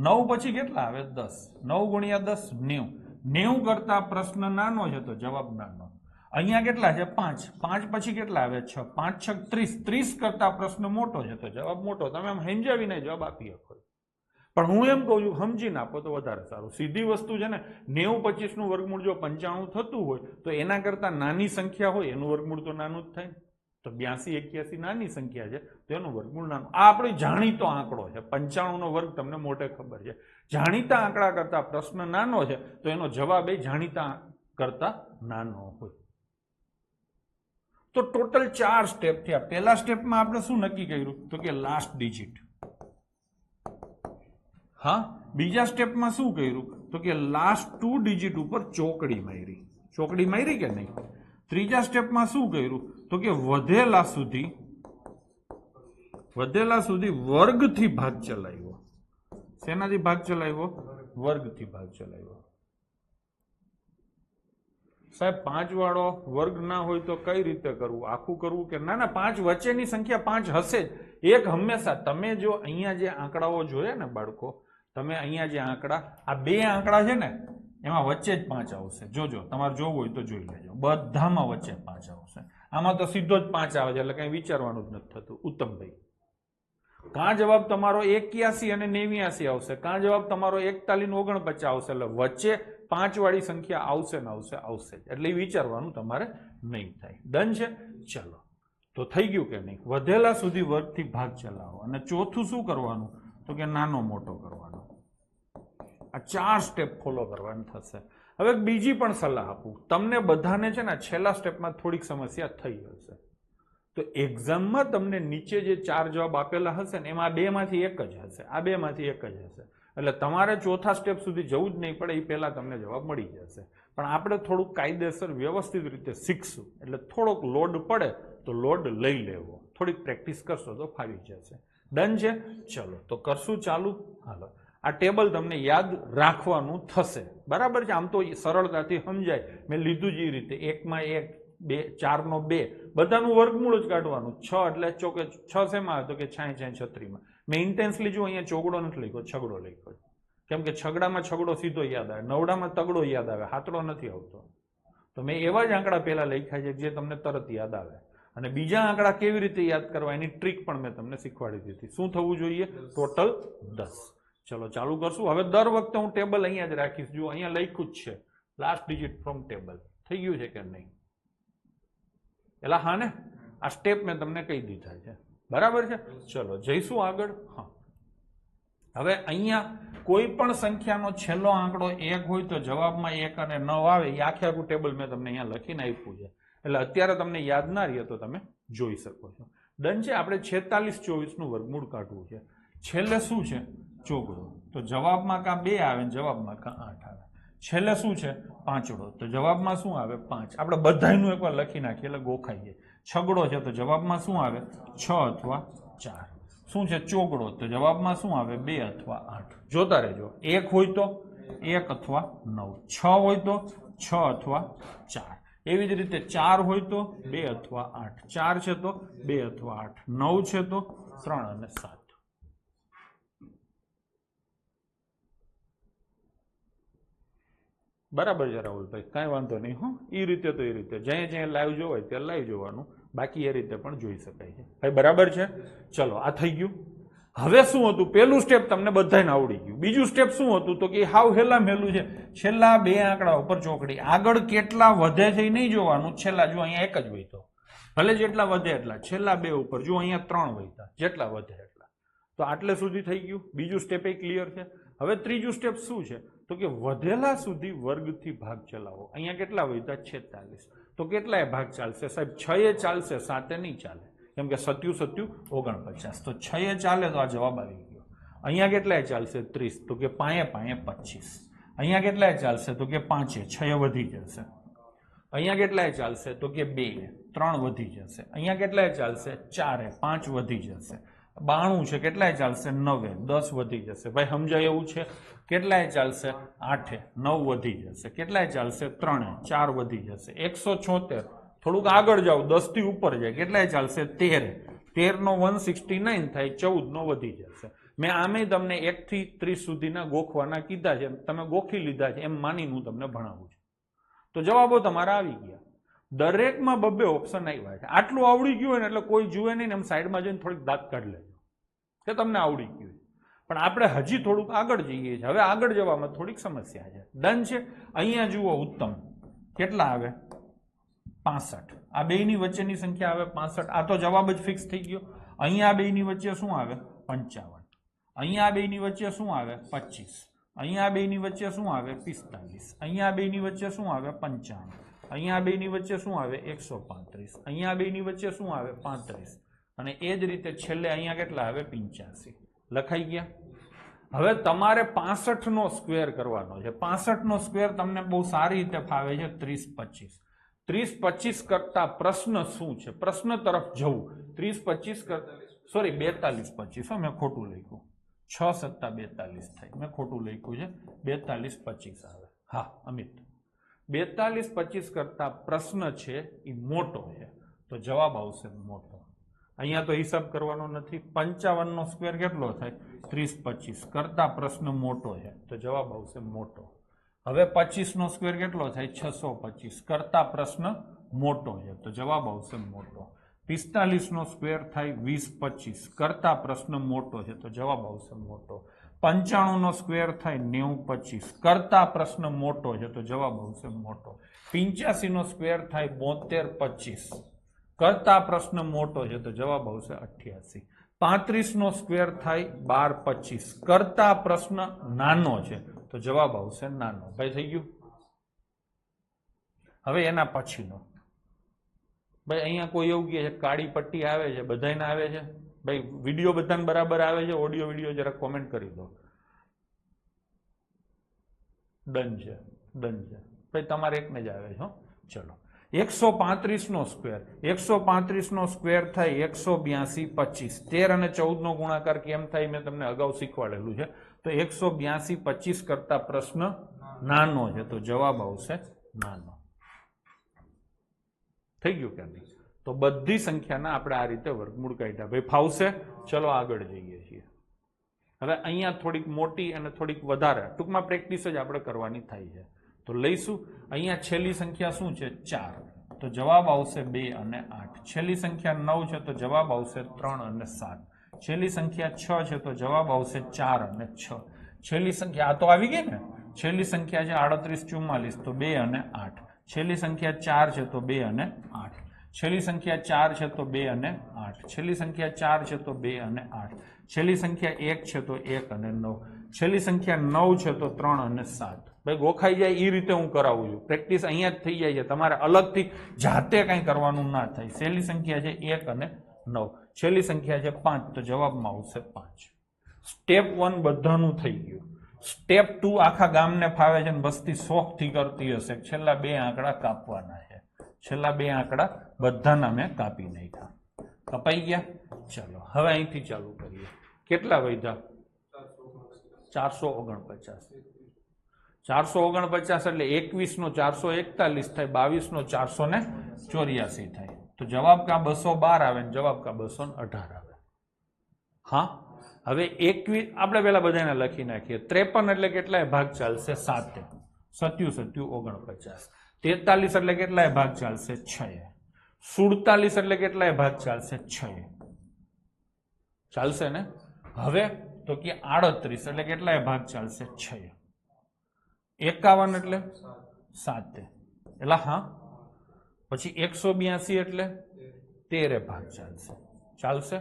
9 પછી કેટલા આવે? 10. 9 ગુણ્યા 10 90. 90 કરતા પ્રશ્ન નાનો છે તો જવાબ નાનો. અહીંયા કેટલા છે? 5. 5 પછી કેટલા આવે? 6. 5 6 30. 30 કરતા પ્રશ્ન મોટો છે તો જવાબ મોટો. તમે એમ સમજાવીને જવાબ આપી શકો. પણ હું એમ કહું છું સમજીને આપો તો વધારે સારું. સીધી વસ્તુ છે ને, 90 25 નું વર્ગમૂળ જો 95 થતું હોય તો એના કરતા નાની સંખ્યા હોય એનું વર્ગમૂળ તો નાનું જ થાય. તો 82 81 નાની સંખ્યા છે તો એનું વર્ગમૂળ નાનું. આ આપણે જાણીતો આંકડો છે. 95 નો વર્ગ તમને મોટે ખબર છે. જાણીતા આંકડા કરતા પ્રશ્ન નાનો છે તો એનો જવાબ એ જાણીતા કરતા નાનો હોય. તો ટોટલ 4 સ્ટેપ થયા. પહેલા સ્ટેપમાં આપણે શું નક્કી કર્યું? તો કે લાસ્ટ ડિજિટ. હા, બીજા સ્ટેપમાં શું કર્યું? તો કે લાસ્ટ 2 ડિજિટ ઉપર ચોકડી મારી. ચોકડી મારી કે નહીં? ત્રીજા સ્ટેપમાં શું કર્યું? તો કે વધેલા સુધી વર્ગથી ભાગ ચલાવ્યો. શેનાથી ભાગ ચલાવ્યો? વર્ગથી ભાગ ચલાવ્યો. સાહેબ 5 વાળો વર્ગ ના હોય તો કઈ રીતે કરવું? આખું કરવું કે ના? 5 વચ્ચેની સંખ્યા 5 હશે જ. એક હંમેશા તમે જો અહીંયા જે આંકડાઓ જોયા ને બાળકો, તમે અહીંયા જે આંકડા, આ 2 આંકડા છે ને એમાં વચ્ચે જ 5 આવશે. જોજો, તમારે જોવું હોય તો જોઈ લેજો. બધામાં વચ્ચે 5 આવશે. આમાં તો સીધો જ 5 આવે છે એટલે કઈ વિચારવાનું જ નથી થતું. ઉત્તમભાઈ, કાં જવાબ તમારો 81 અને 89 આવશે, કાં જવાબ તમારો 41 ને 49 આવશે. એટલે વચ્ચે 5 વાળી સંખ્યા આવશે ને આવશે. એટલે વિચારવાનું તમારે નહીં થાય. ડન છે? ચલો, તો થઈ ગયું કે નહીં? વધેલા સુધી વર્ગથી ભાગ ચલાવો. અને ચોથું શું કરવાનું? તો કે નાનો મોટો કરવાનો. આ 4 સ્ટેપ ફોલો કરવાનું થશે. હવે બીજી પણ સલાહ આપું તમને બધાને છે ને, છેલ્લા સ્ટેપમાં થોડીક સમસ્યા થઈ હશે. તો એક્ઝામમાં તમને નીચે જે 4 જવાબ આપેલા હશે ને એમાં 2 માંથી એક જ હશે. આ 2 માંથી એક જ હશે. એટલે તમારે ચોથા સ્ટેપ સુધી જવું જ નહીં પડે. એ પહેલા તમને જવાબ મળી જશે. પણ આપણે થોડુંક કાયદેસર વ્યવસ્થિત રીતે શીખશું એટલે થોડોક લોડ પડે તો લોડ લઈ લેવો. થોડીક પ્રેક્ટિસ કરશો તો ફાવી જશે. ડન છે? ચલો, તો કરશું ચાલુ. હાલો, આ ટેબલ તમને યાદ રાખવાનું થશે, બરાબર છે? આમ તો સરળતાથી સમજાય, મેં લીધું જ એ રીતે, 1 માં 1, 2, 4 નો 2, બધાનું વર્ગમૂળ જ કાઢવાનું. 6 એટલે ચોકે 6 શેમાં આવે તો કે 66 માં. મેં ઇન્ટેન્સલી જો અહીંયા ચોગડો નથી લખ્યો, છગડો લખ્યો, કેમ કે છગડામાં છગડો સીધો યાદ આવે, નવડામાં તગડો યાદ આવે, હાથડો નથી આવતો. તો મેં એવા જ આંકડા પહેલા લખ્યા છે જે તમને તરત યાદ આવે. અને બીજા આંકડા કેવી રીતે યાદ કરવા એની ટ્રીક પણ મેં તમને શીખવાડી દીધી. શું થવું જોઈએ? ટોટલ 10. ચલો ચાલુ કરશું. હવે દર વખતે હું ટેબલ અહીંયા જ રાખીશ. જો અહીંયા લખ્યું જ છે લાસ્ટ ડિજિટ ફ્રોમ ટેબલ. થઈ ગયું છે કે નહીં? એટલે હા ને, આ સ્ટેપ મેં તમને કહી દીધા છે, બરાબર છે? ચલો જઈશું આગળ. હા, હવે અહીંયા કોઈ પણ સંખ્યાનો છેલ્લો આંકડો 1 હોય તો જવાબમાં 1 અને 9 આવે. એ આખે આખું ટેબલ મેં તમને અહીંયા લખીને આપ્યું છે, એટલે અત્યારે તમને યાદ ના રહે તો તમે જોઈ શકો છો. ડન છે. આપણે 46 24 નું વર્ગમૂળ કાઢવું છે. છેલ્લે શું છે? ચોગડો. તો જવાબમાં કાં 2 આવે, જવાબમાં કાં 8 આવે. છેલ્લે શું છે? પાંચડો. તો જવાબમાં શું આવે? 5. આપણે બધાયનું એકવાર લખી નાખીએ એટલે ગોખાઈએ. છગડો છે તો જવાબમાં શું આવે? 6 અથવા 4. શું છે? ચોગડો. તો જવાબમાં શું આવે? 2 અથવા 8. જોતા રહેજો. 1 હોય તો 1 અથવા 9, 6 હોય તો 6 અથવા 4. એવી જ રીતે 4 હોય તો 2 અથવા 8, 4 છે તો 2 અથવા 8, 9 છે તો 3 અને 7. બરાબર છે રાહુલભાઈ? કાંઈ વાંધો નહીં. હો, એ રીતે તો એ રીતે જ્યાં જ્યાં લાઈવ જોવાય ત્યાં લાઈવ જોવાનું, બાકી એ રીતે પણ જોઈ શકાય છે. ભાઈ બરાબર છે? ચલો, આ થઈ ગયું. હવે શું હતું? પહેલું સ્ટેપ તમને બધાને આવડી ગયું. બીજું સ્ટેપ શું હતું? તો કે હાવ હેલામ હેલું છે. છેલ્લા 2 આંકડા ઉપર ચોકડી. આગળ કેટલા વધે છે એ નહીં જોવાનું. છેલ્લા જો અહીંયા 1 જ હોય તો ભલે જેટલા વધે એટલા. છેલ્લા 2 ઉપર જો અહીંયા 3 વધ્યા, જેટલા વધે એટલા. તો આટલે સુધી થઈ ગયું. બીજું સ્ટેપ એ ક્લિયર છે. હવે ત્રીજું સ્ટેપ શું છે? તો કે વધેલા સુધી વર્ગથી ભાગ ચલાવો. અહીંયા કેટલા વધ્યા? 46. તો કેટલાય ભાગ ચાલશે સાહેબ? 6 એ ચાલશે, 7 નહીં ચાલે, કેમ કે 7 7 49. તો 6 એ ચાલે તો આ જવાબ આવી ગયો. અહીંયા કેટલાય ચાલશે? 30. તો કે 5 5 25. અહીંયા કેટલાય ચાલશે? તો કે 5 6 વધી જશે. અહીંયા કેટલાય ચાલશે? તો કે 2 3 વધી જશે. અહીંયા કેટલાય ચાલશે? 4 5 વધી જશે. 92 છે, કેટલાય ચાલશે? 9 10 વધી જશે. ભાઈ સમજાય એવું છે? કેટલાય ચાલશે? 8 9 વધી જશે. કેટલાય ચાલશે? 3 4 વધી જશે. 176 થોડુંક આગળ જાઓ, 10 થી ઉપર જાય, કેટલાય ચાલશે? 13 નો 169 થાય, 14 નો વધી જશે. મેં આમે તમને 1 થી 30 સુધીના ગોખવાના કીધા છે, તમે ગોખી લીધા છે એમ માનીને હું તમને ભણાવું છું. તો જવાબો તમારા આવી ગયા. દરેકમાં 2 ઓપ્શન આવ્યા છે. આટલું આવડી ગયું હોય ને એટલે કોઈ જુએ નહીં ને એમ સાઈડમાં જઈને થોડીક દાંત કાઢી લેજો કે તમને આવડી ગયું. પણ આપણે હજી થોડુંક આગળ જઈએ છીએ. હવે આગળ જવામાં થોડીક સમસ્યા છે. ડન છે? અહીંયા જુઓ, ઉત્તમ કેટલા આવે? 65. આ બેની વચ્ચેની સંખ્યા આવે 65. આ તો જવાબ જ ફિક્સ થઈ ગયો. અહીંયા આ બેની વચ્ચે શું આવે? 55. અહીંયા આ બેની વચ્ચે શું આવે? 25. અહીંયા આ બેની વચ્ચે શું આવે? 45. અહીંયા આ બેની વચ્ચે શું આવે? 55. અહીંયા આ બેની વચ્ચે શું આવે? 135. અહીંયા આ બેની વચ્ચે શું આવે? 35. અને એ જ રીતે છેલ્લે અહીંયા કેટલા આવે? 85. લખાઈ ગયા. હવે તમારે 65 નો સ્ક્વેર કરવાનો છે. 65 નો સ્ક્વેર તમને બહુ સારી રીતે ફાવે છે. 30 25. 30 25 કરતા પ્રશ્ન શું છે? પ્રશ્ન તરફ જવું. 30 25 કરતા સોરી 42 25. મેં ખોટું લખ્યું. 6 + 42 થાય. મેં ખોટું લખ્યું છે. 42 25 આવે. હા અમિત, 42 25 કરતા પ્રશ્ન છે એ મોટો છે, તો જવાબ આવશે મોટો. અહીંયા તો હિસાબ કરવાનો નથી. 55 નો સ્ક્વેર કેટલો થાય? 30 25 કરતા પ્રશ્ન મોટો છે, તો જવાબ આવશે મોટો. હવે 25 નો સ્ક્વેર કેટલો થાય? 625 કરતા પ્રશ્ન મોટો છે, તો જવાબ આવશે મોટો. 45 નો સ્ક્વેર થાય 20 25 કરતા પ્રશ્ન મોટો છે, તો જવાબ આવશે મોટો. 95 નો સ્ક્વેર થાય 90 25 કરતા પ્રશ્ન મોટો છે, તો જવાબ આવશે મોટો. 85 નો સ્ક્વેર થાય 72 25 કરતા પ્રશ્ન મોટો છે, તો જવાબ આવશે 88. 35 નો સ્ક્વેર થાય 12 25 કરતા પ્રશ્ન નાનો છે, તો જવાબ આવશે નાનો. ભાઈ થઈ ગયું? હવે એના પછીનો ભાઈ અહીંયા કોઈ એવું કહે છે કાળી પટ્ટી આવે છે, બધાને આવે છે? ભાઈ વિડીયો બધાને બરાબર આવે છે? ઓડિયો વિડીયો જરા કોમેન્ટ કરી દો. ડન છે, ડન છે ભાઈ, તમારે એકને જ આવે છે. ચલો 135 નો સ્ક્વેર. 135 નો સ્ક્વેર થાય 182 25. 13 અને 14 નો ગુણાકાર કેમ થાય મેં તમને અગાઉ શીખવાડેલું છે, તો 182 25 કરતા પ્રશ્ન નાનો છે, તો જવાબ આવશે નાનો. થઈ ગયું કે નહીં? તો બધી સંખ્યાના આપણે આ રીતે વર્ગમૂળ કાઢ્યા. ભાઈ ફાવશે? ચલો આગળ જઈએ છીએ. હવે અહીંયા થોડીક મોટી અને થોડીક વધારે, ટૂંકમાં પ્રેક્ટિસ જ આપણે કરવાની થાય છે. તો લઈશું અહીંયા છેલ્લી સંખ્યા શું છે? 4. તો જવાબ આવશે 2 અને 8. છેલ્લી સંખ્યા 9 છે, તો જવાબ આવશે 3 અને 7. છેલ્લી સંખ્યા 6 છે, તો જવાબ આવશે 4 અને 6. છેલ્લી સંખ્યા આ તો આવી ગઈ ને. છેલ્લી સંખ્યા છે 38 44, તો 2 અને 8. છેલ્લી સંખ્યા 4 છે, તો 2 અને 8. છેલ્લી સંખ્યા 4 છે, તો 2 અને 8. છેલ્લી સંખ્યા 4 છે, તો 2 અને 8. છેલ્લી સંખ્યા 1 છે, તો 1 અને 9. છેલ્લી સંખ્યા 9 છે, તો 3 અને 7. ભાઈ ગોખાઈ જાય એ રીતે હું કરાવું છું. પ્રેક્ટિસ અહીંયા જ થઈ જાય છે, તમારે અલગથી જાતે કંઈ કરવાનું ના થાય. છેલ્લી સંખ્યા છે 1 અને 9. છેલ્લી સંખ્યા છે 5, તો જવાબમાં આવશે 5. સ્ટેપ 1 બધાનું થઈ ગયું. સ્ટેપ 2 આખા ગામને ફાવે છે, વસ્તી શોખથી કરતી હશે. છેલ્લા 2 આંકડા કાપવાના છે. છેલ્લા 2 આંકડા બધાના મેં કાપી નાખ્યા. કપાઈ ગયા? ચાલો હવે અહીંથી ચાલુ કરીએ. કેટલા વધ્યા? 449. 449 એટલે 21 નો 441 થાય, 22 નો 484 થાય. તો જવાબ કા 212 આવે ને જવાબ કા 218 આવે. હા, હવે 21 આપણે પેલા બધાને લખી નાખીએ. 53 એટલે કેટલાય ભાગ ચાલશે? 7. 77 49. 43 એટલે કેટલાય ભાગ ચાલશે? 6. 47 એટલે કેટલાય ભાગ ચાલશે? 6. ચાલશે ને? હવે તો કે 38 એટલે કેટલાય ભાગ ચાલશે? 6. 51 એટલે 7. એટલે હા, પછી 182 એટલે 13 ભાગ ચાલશે. ચાલશે?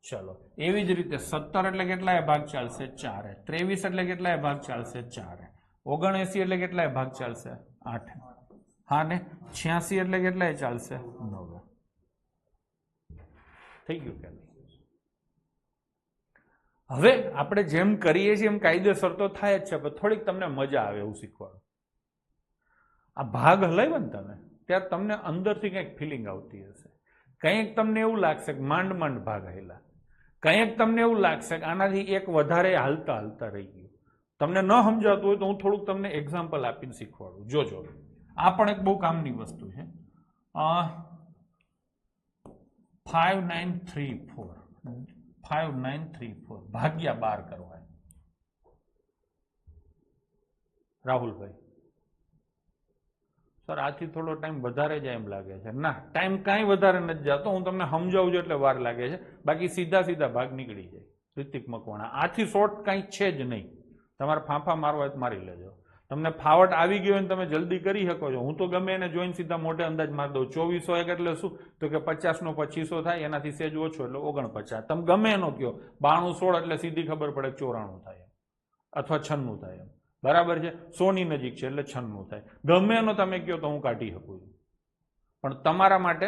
ચલો એવી જ રીતે 17 એટલે કેટલાય ભાગ ચાલશે? 4. 23 એટલે કેટલાય ભાગ ચાલશે? 4. 79 એટલે કેટલાય ભાગ ચાલશે? 8. હા ને? 86 એટલે કેટલાય ચાલશે? 9. થઈ ગયું કે નહીં? હવે આપણે જેમ કરીએ છીએ એમ કાયદેસર તો થાય જ છે, પણ થોડીક તમને મજા આવે એવું શીખવાનું. આ ભાગ હલાવ્યો ને તમે ત્યારે તમને અંદરથી કંઈક ફિલિંગ આવતી હશે. કંઈક તમને એવું લાગશે કે માંડ માંડ ભાગ હાલ્યા. કંઈક તમને એવું લાગશે કે આનાથી એક વધારે હાલતા હાલતા રહી ગયું. તમને ન સમજાતું હોય તો હું થોડુંક તમને એક્ઝામ્પલ આપીને શીખવાડું. જોજો, આ પણ એક બહુ કામની વસ્તુ છે. 5934 ભાગ્યા 12 કરવા. રાહુલભાઈ સર આથી થોડો ટાઈમ વધારે જાય એમ લાગે છે. ના, ટાઈમ કાંઈ વધારે નથી જતો. હું તમને સમજાવું છું એટલે વાર લાગે છે. બાકી સીધા સીધા ભાગ નીકળી જાય. ઋતિક મકવાણા આથી શોર્ટ કાંઈ છે જ નહીં. તમારે ફાંફા મારવા હોય તો મારી લેજો. તમને ફાવટ આવી ગયો હોય તમે જલ્દી કરી શકો છો. હું તો ગમે એને જોઈને સીધા મોટે અંદાજ મારી દઉં. 2401 એટલે શું? તો કે 50 નો 2500 થાય, એનાથી સેજ ઓછો એટલે 49. તમે ગમે એનો કયો. 9216 એટલે સીધી ખબર પડે 94 થાય અથવા 96 થાય. બરાબર છે? 100 ની નજીક છે એટલે 96 થાય. ગમે એનો તમે કયો તો હું કાઢી શકું છું, પણ તમારા માટે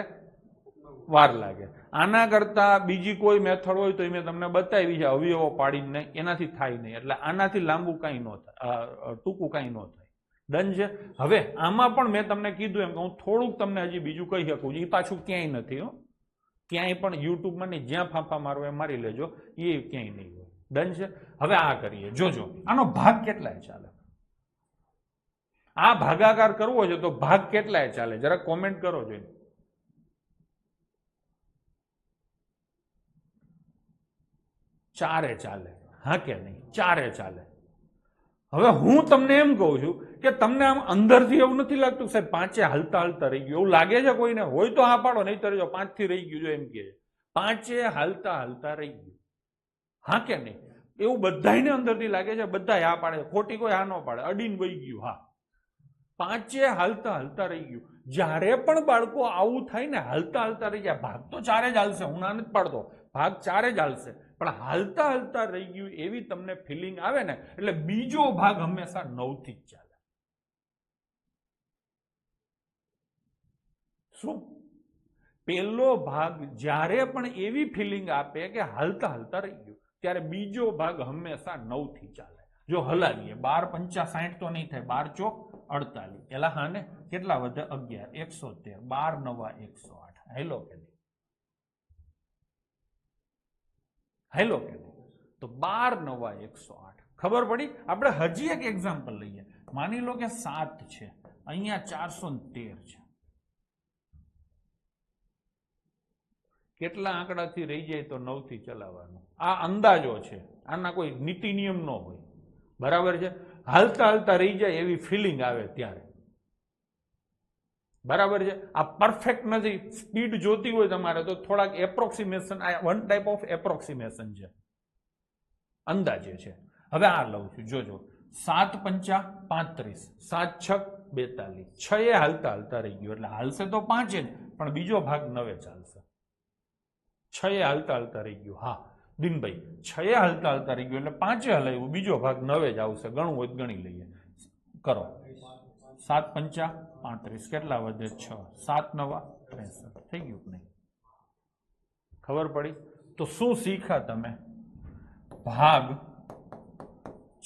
વાર લાગે. આના કરતા બીજી કોઈ મેથડ હોય તો મેં તમને બતાવી છે અવયવો પાડીને, એનાથી થાય નહીં. એટલે આનાથી લાંબુ કાંઈ ન થાય, ટૂંકું કાંઈ ન થાય. ડન છે? હવે આમાં પણ મેં તમને કીધું એમ કે હું થોડુંક તમને હજી બીજું કહી શકું છું. એ પાછું ક્યાંય નથી હો, ક્યાંય પણ યુટ્યુબમાં નહીં. જ્યાં ફાંફા મારવા એ મારી લેજો, એ ક્યાંય નહીં હોય. ડન છે? હવે આ કરીએ. જોજો આનો ભાગ કેટલાય ચાલે. આ ભાગાકાર કરવો છે તો ભાગ કેટલાય ચાલે જરા કોમેન્ટ કરો જોઈને. ચારે ચાલે. હા કે નહીં? ચારે ચાલે. હવે હું તમને એમ કહું છું કે તમને આમ અંદરથી એવું નથી લાગતું સાહેબ 5 હાલતા હાલતા રહી ગયું એવું લાગે છે કોઈને? હોય તો હા પાડો, નહીં તો 5 થી રહી ગયું એમ કે 5 હાલતા હાલતા રહી ગયું. હા કે નહીં? એવું બધાને અંદરથી લાગે છે. બધા હા પાડે, ખોટી કોઈ હા ન પાડે. અડીને વહી ગયું. હા, 5 હાલતા હાલતા રહી ગયું. જ્યારે પણ બાળકો આવું થાય ને, હાલતા હાલતા રહી ગયા, ભાગ તો 4 જ હાલશે, હું ના નથી પાડતો, ભાગ 4 જ હાલશે, પણ હાલતા હાલતા રહી ગયું એવી તમને ફિલિંગ આવે ને, એટલે બીજો ભાગ હંમેશા 9 થી જ ચાલે. શું? પહેલો ભાગ જ્યારે પણ એવી ફિલિંગ આપે કે હાલતા હાલતા રહી ગયું, ત્યારે બીજો ભાગ હંમેશા 9 થી ચાલે. જો હલાવીએ 12 5 60 તો નહીં થાય, 12 ચોક 48. એલા હા ને? કેટલા વધે? 11 113. 12 9 108. હેલો કે નહીં? હેલો કે નહીં? તો 12 9 108. ખબર પડી? આપણે હજી એક એક્ઝામ્પલ લઈએ. માની લો કે 7 છે, અહીંયા 413 છે. કેટલા આંકડાથી રહી જાય તો 9 થી ચલાવવાનું. આ અંદાજો છે, આના કોઈ નીતિ નિયમ ન હોય. બરાબર છે? હાલતા હાલતા રહી જાય એવી ફિલિંગ આવે ત્યારે. બરાબર છે? આ પરફેક્ટ નથી. સ્પીડ જોતી હોય તમારે તો થોડાક એપ્રોક્સિમેશન, આ વન ટાઈપ ઓફ એપ્રોક્સિમેશન છે, અંદાજે છે. હવે આ લઉં છું, જોજો. 7 પંચા 35, 7 છક 42. 6 એ હાલતા હાલતા રહી ગયું, એટલે હાલશે તો 5 જ, પણ બીજો ભાગ 9 ચાલશે. 6 એ હાલતા હાલતા રહી ગયું. હા દિનભાઈ, 6 એ હાલતા હાલતા રહી ગયું, એટલે 5 હલાવ્યું, બીજો ભાગ 9 જ આવશે. ગણવું હોય ગણી લઈએ. કરો. 7 પંચા 35, કેટલા વધે? 6. 7 9 63. થઈ ગયું નહીં? ખબર પડી? તો શું શીખ્યા તમે? ભાગ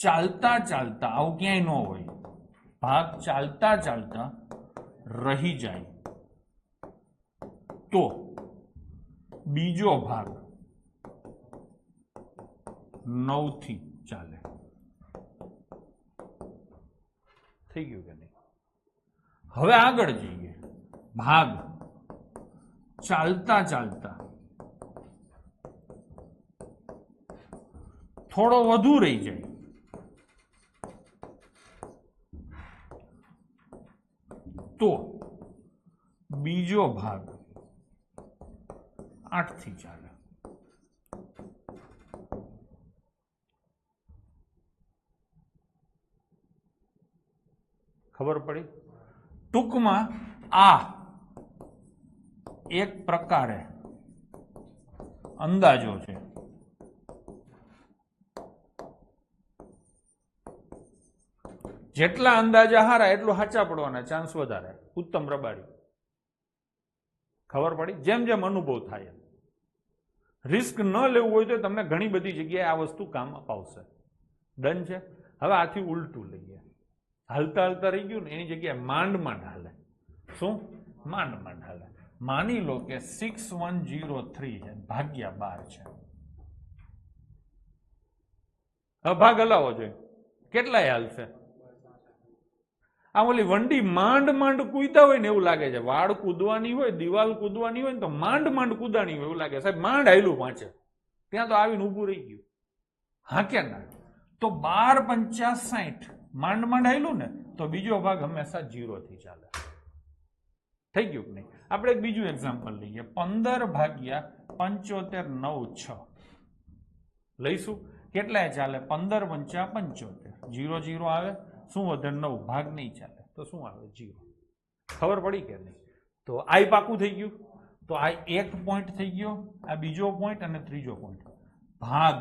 ચાલતા ચાલતા, આવું ક્યાંય ન હોય, ભાગ ચાલતા ચાલતા રહી જાય તો બીજો ભાગ 9 થી ચાલે. થઈ ગયું કે નહીં? હવે આગળ જઈએ. ભાગ ચાલતા ચાલતા થોડો વધુ રહી જાય તો બીજો ભાગ 8 થી ચાલે. ખબર પડી? ટૂંકમાં આ એક પ્રકારે અંદાજો છે. જેટલા અંદાજા હારા એટલું સાચા પડવાના ચાન્સ વધારે. ઉત્તમ રબારી. ખબર પડી? જેમ જેમ અનુભવ થાય. રિસ્ક ન લેવું હોય તો તમને ઘણી બધી જગ્યાએ આ વસ્તુ કામ અપાવશે. ડન છે? હવે આથી ઉલટું લઈએ. હાલતા હાલતા રહી ગયું ને એની જગ્યાએ માંડ માંડ હાલે. શું? માંડ માંડ હાલે. માની લો કે 6103 છે ભાગ્યા 12 છે. હવે ભાગ હલાવો જોઈએ. કેટલાય હાલશે? આ ઓલી વંડી માંડ માંડ કૂદતા હોય ને એવું લાગે છે. વાડ કૂદવાની હોય, દિવાલ કૂદવાની હોય ને તો માંડ માંડ કૂદાણી હોય એવું લાગે. સાહેબ માંડ હાલ્યું પાછળ, ત્યાં તો આવીને ઊભું રહી ગયું. હા કે ના? તો 12 પંચા 60, માંડ માંડ હાલ્યું ને તો બીજો ભાગ હંમેશા 0 થી ચાલે. થઈ ગયું કે નહીં? આપણે એક બીજું એક્ઝામ્પલ લઈએ. 15 ભાગ્યા 75 9 6 લઈશું. કેટલાય ચાલે? 15 પંચા 75, 0 0 આવે. શું વધે? 9. ભાગ નહીં ચાલે તો શું આવે? 0. ખબર પડી કે નહીં? તો આ પાકું થઈ ગયું. તો આ એક પોઈન્ટ થઈ ગયો, આ બીજો પોઈન્ટ અને ત્રીજો પોઈન્ટ. ભાગ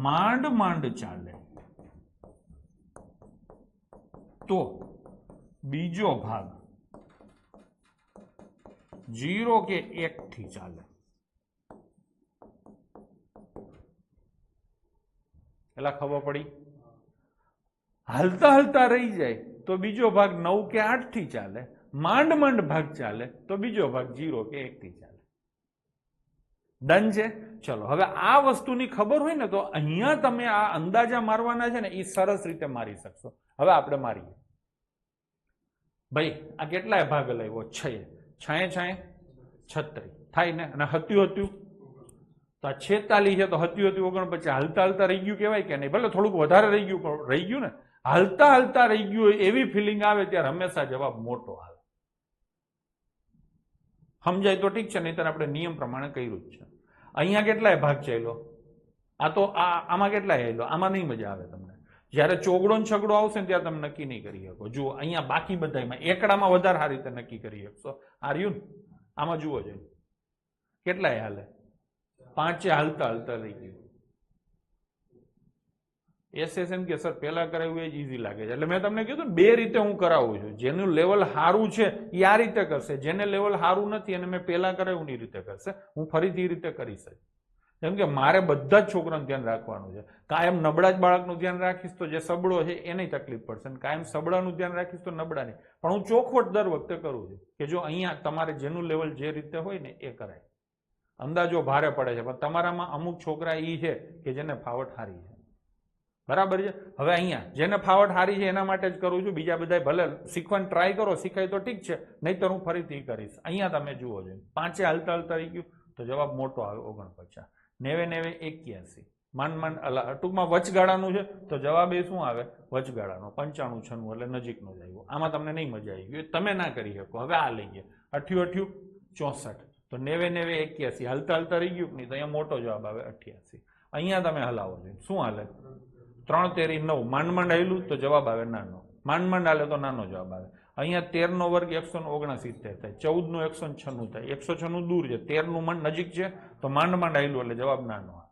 માંડ માંડ ચાલે તો બીજો ભાગ 0 કે 1 થી ચાલે. એટલે ખબર પડી? હાલતા હાલતા રહી જાય તો બીજો ભાગ 9 કે 8 થી ચાલે. માંડ માંડ ભાગ ચાલે તો બીજો ભાગ 0 કે 1 થી ચાલે. ડન છે? ચલો હવે આ વસ્તુની ખબર હોય ને તો અહીંયા તમે આ અંદાજા મારવાના છે ને એ સરસ રીતે મારી શકશો. હવે આપણે મારીએ. ભાઈ આ કેટલાય ભાગ લાવ્યો? 6 6 6 36 થાય ને? અને હતું તો આ 46 છે તો હતું 49. હાલતા હાલતા રહી ગયું કહેવાય કે નહીં? ભલે થોડુંક વધારે રહી ગયું પણ રહી ગયું ને. હાલતા હાલતા રહી ગયું હોય એવી ફિલિંગ આવે ત્યારે હંમેશા જવાબ મોટો આવે. સમજાય તો ઠીક છે, નહીં ત્યારે આપણે નિયમ પ્રમાણે કર્યું જ છે. અહીંયા કેટલાય ભાગ ચાલ્યો? આ તો આમાં કેટલાય આવેલો? આમાં નહીં મજા આવે તમને. જયારે ચોગડો ને છગડો આવશે ને ત્યારે તમે નક્કી નહીં કરી શકો. જુઓ અહીંયા બાકી બધામાં એકડામાં વધારે સારી રીતે નક્કી કરી શકશો. આર્યું ને? આમાં જુઓ જોઈએ કેટલાય હાલે? 5 હાલતા હાલતા રહી ગયું. એસએસએમ કે સર પેલા કરાવ્યું એ જ ઈઝી લાગે છે. એટલે મેં તમને કીધું બે રીતે હું કરાવું છું. જેનું લેવલ સારું છે એ આ રીતે કરશે, જેને લેવલ સારું નથી અને મેં પેલા કરાવ્યું એ રીતે કરશે. હું ફરીથી એ રીતે કરી શકું. કેમ કે મારે બધા જ છોકરાનું ધ્યાન રાખવાનું છે. કાયમ નબળા જ બાળકનું ધ્યાન રાખીશ તો જે સબળો છે એને તકલીફ પડશે, અને કાયમ સબળાનું ધ્યાન રાખીશ તો નબળાની. પણ હું ચોખવટ દર વખતે કરું છું કે જો અહીંયા તમારે જેનું લેવલ જે રીતે હોય ને એ કરાય. અંદાજો ભારે પડે છે પણ તમારામાં અમુક છોકરા એ છે કે જેને ફાવટ સારી છે. બરાબર છે. હવે અહીંયા જેને ફાવટ હારી છે એના માટે જ કરું છું, બીજા બધા ભલે શીખવાની ટ્રાય કરો, શીખાય તો ઠીક છે, નહીંતર હું ફરીથી કરીશ. અહીંયા તમે જુઓ છો પાંચે હાલતા હાલતા રહી ગયું તો જવાબ મોટો આવે 49. 90 81 માંડ ટૂંકમાં વચગાળાનું છે તો જવાબ એ શું આવે વચગાળાનો 95 96 એટલે નજીકનો જ આવ્યો. આમાં તમને નહીં મજા આવી ગઈ, તમે ના કરી શકો. હવે આ લઈએ 88 64 તો 90 81 હાલતા હાલતા રહી ગયું નહીં તો અહીંયા મોટો જવાબ આવે 88. અહીંયા તમે હલાવો છો શું હાલે 3 તેરી 9 માંડ હાલ્યું તો જવાબ આવે નાનો, માંડ હાલે તો નાનો જવાબ આવે. અહીંયા 13 નો વર્ગ 169 થાય, 14 નું 196 થાય, 196 દૂર છે, 13 નું મન નજીક છે તો માંડ હાલ્યું એટલે જવાબ નાનો આવે.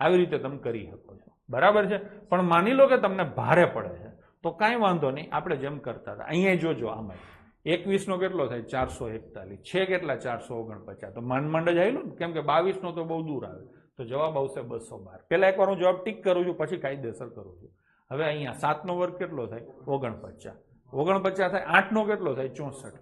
આવી રીતે તમે કરી શકો છો. બરાબર છે. પણ માની લો કે તમને ભારે પડે છે તો કાંઈ વાંધો નહીં, આપણે જેમ કરતા હતા અહીંયા જોજો. આમાં 21 નો કેટલો થાય 441 છે, કેટલા 449 તો માંડ જ આવેલું ને, કેમ કે 22 નો તો બહુ દૂર આવે તો જવાબ આવશે 212. પેલા એકવાર હું જવાબ ટીક કરું છું પછી કાયદેસર કરું છું. હવે અહીંયા 7 નો વર્ગ કેટલો થાય 49 થાય, 8 નો કેટલો થાય 64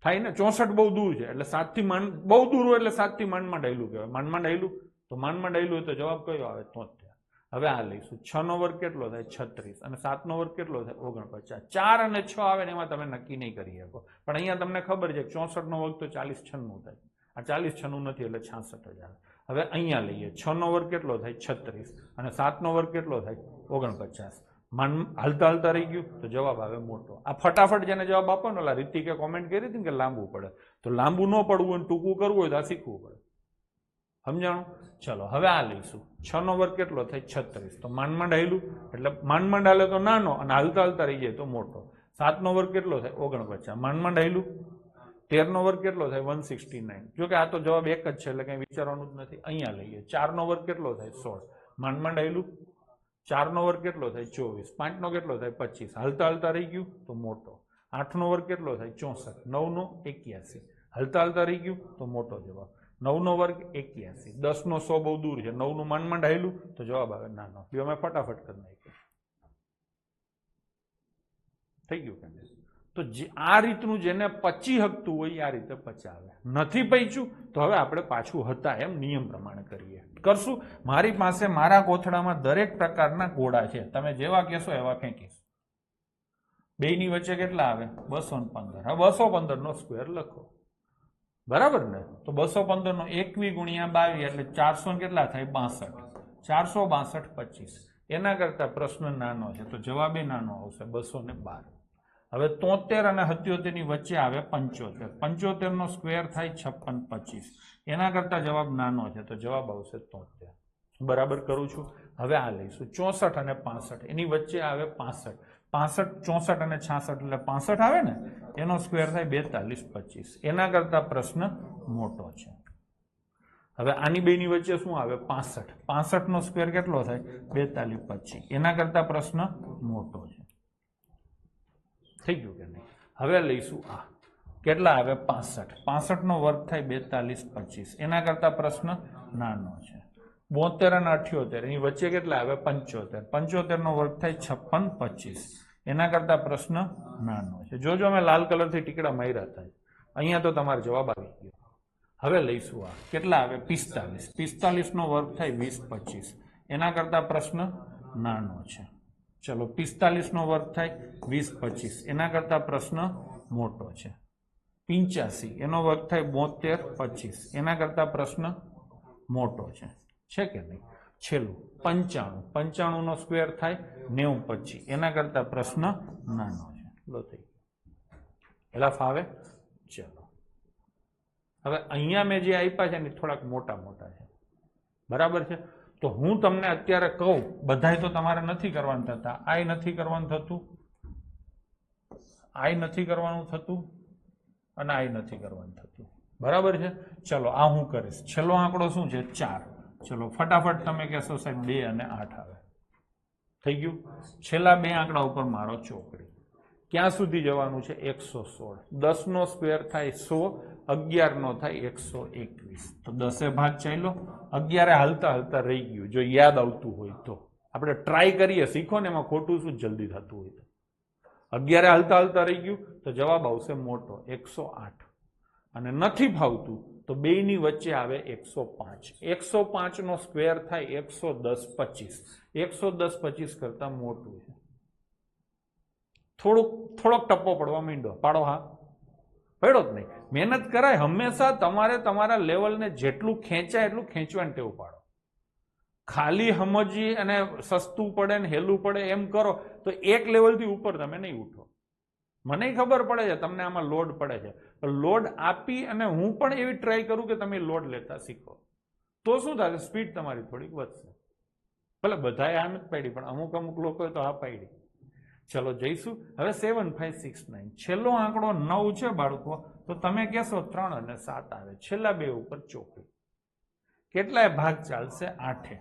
થાય ને, 64 બહુ દૂર છે એટલે 7 થી માંડ બહુ દૂર હોય એટલે 7 થી માંડ આવેલું કહેવાય. માંડ આવેલું તો માંડ આવેલું હોય તો જવાબ કયો આવે 73. હવે આ લઈશું 6 નો વર્ગ કેટલો થાય 36 અને 7 નો વર્ગ કેટલો થાય 49. 4 અને 6 આવે ને એમાં તમે નક્કી નહીં કરી શકો, પણ અહીંયા તમને ખબર છે 64 નો વર્ગ તો 40 96 થાય, આ 40 96 નથી એટલે 66 જ આવે. હવે અહીંયા લઈએ 6 નો વર્ગ કેટલો થાય 36 અને 7 નો વર્ગ કેટલો થાય 49. હાલતા હાલતા રહી ગયું તો જવાબ આવે મોટો. આ ફટાફટ જેને જવાબ આપો ને ઓલા રીતિકે કોમેન્ટ કરી હતી કે લાંબુ પડે, તો લાંબુ ન પડવું હોય ટૂંકું કરવું હોય તો આ શીખવું પડે. સમજાણું? ચલો હવે આ લઈશું 6 નો વર્ગ કેટલો થાય 36 તો માંડ હાલ્યું એટલે માંડ હાલે તો નાનો અને હાલતા હાલતા રહી જાય તો મોટો. 7 નો વર્ગ કેટલો થાય 49 માંડ હાલ્યું. 13 નો વર્ગ કેટલો થાય 169. જો કે આ તો જવાબ એક જ છે એટલે કઈ વિચારવાનું જ નથી. અહીંયા લઈએ 4 નો વર્ગ કેટલો થાય 16 માંડ હાલ્યું. 4 નો વર્ગ કેટલો થાય 24, 5 નો કેટલો થાય 25 હાલતા હાલતા રહી ગયું તો મોટો. 8 નો વર્ગ કેટલો થાય 64, 9 નો 81 હાલતા હાલતા રહી ગયું તો મોટો જવાબ. 9 નો વર્ગ 81, 10 નો 100 બહુ દૂર છે, 9 નું માંડ હાલ્યું તો જવાબ આવે નાનો. બે અમે ફટાફટ કરી નાખ્યું. થઈ ગયું કે? તો આ રીતનું જેને પચી હકતું હોય આ રીતે પચાવે. નથી પચ્યું તો હવે આપણે પાછું હતા એમ નિયમ પ્રમાણે કરીએ કરશું. મારી પાસે મારા કોથળામાં દરેક પ્રકારના ગોળા છે, તમે જેવા કહેશો એવા ફેંકીશ. બેની વચ્ચે કેટલા આવે 215. હવે 215 નો સ્ક્વેર લખો. બરાબર ને? તો 215 નો 21 ગુણ્યા 22 એટલે 400 કેટલા થાય 62. 462 25. એના કરતા પ્રશ્ન નાનો છે તો જવાબ એ નાનો આવશે 212. હવે 73 અને 77 ની વચ્ચે આવે 75. 75 નો સ્ક્વેર થાય 56 25. એના કરતા જવાબ નાનો છે તો જવાબ આવશે 73. બરાબર કરું છું. હવે આ લઈશું 64 અને 65 એની વચ્ચે આવે 65. 65 64 અને 66 એટલે 65 આવે ને, એનો સ્ક્વેર થાય 42 25. એના કરતા પ્રશ્ન મોટો છે. હવે આની બેની વચ્ચે શું આવે 65. 65 નો સ્ક્વેર કેટલો થાય 42 25. એના કરતા પ્રશ્ન મોટો છે. થઈ ગયું કે નહીં? હવે લઈશું આ કેટલા આવે 65. 65 નો વર્ગ થાય 42 25. એના કરતા પ્રશ્ન નાનો છે. 72 અને 78 એની વચ્ચે કેટલા આવે 75. 75 નો વર્ગ થાય 56 25. એના કરતા પ્રશ્ન નાનો છે. જોજો અમે લાલ કલરથી ટીકડા માર્યા હતા. અહીંયા તો તમારો જવાબ આવી ગયો. હવે લઈશું આ કેટલા આવે 45. 45 નો વર્ગ થાય 20 25. એના કરતા પ્રશ્ન નાનો છે. ચલો 45 નો વર્ગ થાય 20 25. એના કરતા પ્રશ્ન મોટો છે. 85 એનો વર્ગ થાય 72 25. એના કરતા પ્રશ્ન મોટો છે કે નહીં? છેલ્લું 95. 95 નો સ્ક્વેર થાય 90 25. એના કરતા પ્રશ્ન નાનો છે. લો થઈ એલા ફાવે. ચલો હવે અહીંયા મેં જે આપ્યા છે ને થોડાક મોટા મોટા છે. બરાબર છે? તો હું તમને અત્યારે કહું બધાય તો તમારે નથી કરવાનું થતા. આય નથી કરવાનું થતું, આય નથી કરવાનું થતું અને આય નથી કરવાનું થતું. બરાબર છે? ચલો આ હું કરીશ. છેલ્લો આંકડો શું છે 4. ચલો ફટાફટ તમે કહેશો સાહેબ 2 અને 8 આવે. થઈ ગયું? છેલ્લા બે આંકડા ઉપર મારો ચોકડી. ક્યાં સુધી જવાનું છે 116. 10 નો સ્ક્વેર થાય 100, 11 નો થાય 121. તો 10 ભાગ ચાલ્યો, 11 હાલતા હાલતા રહી ગયું. જો યાદ આવતું હોય તો આપણે ટ્રાય કરીએ, શીખો ને એમાં ખોટું શું જલ્દી થતું હોય તો. 11 હાલતા હાલતા રહી ગયું તો જવાબ આવશે મોટો 108. અને નથી ફાવતું તો બેયની વચ્ચે આવે 105. 105 નો સ્ક્વેર થાય 110 25. 110 25 કરતા મોટું છે. થોડોક ટપ્પો પડવા માંડ્યો, પાડો હા, પડ્યો જ નહીં. મહેનત કરાય, હંમેશા તમારે તમારા લેવલને જેટલું ખેંચાય એટલું ખેંચવાની ટેવ પાડો. ખાલી સમજી અને સસ્તું પડે ને હેલું પડે એમ કરો તો એક લેવલથી ઉપર તમે નહીં ઉઠો. મને ખબર પડે છે તમને આમાં લોડ પડે છે, પણ લોડ આપી અને હું પણ એવી ટ્રાય કરું કે તમે લોડ લેતા શીખો, તો શું થશે, સ્પીડ તમારી થોડીક વધશે. ભલે બધાએ આ નથી પાડી, પણ અમુક લોકોએ તો આ પાડી. ચલો જઈશું હવે 7 5 6 9. છેલ્લો આંકડો 9 છે બાળકો, તો તમે કહેશો 3 અને 7 આવે, છેલ્લા બે ઉપર ચોકડી. કેટલાય ભાગ ચાલશે? 8.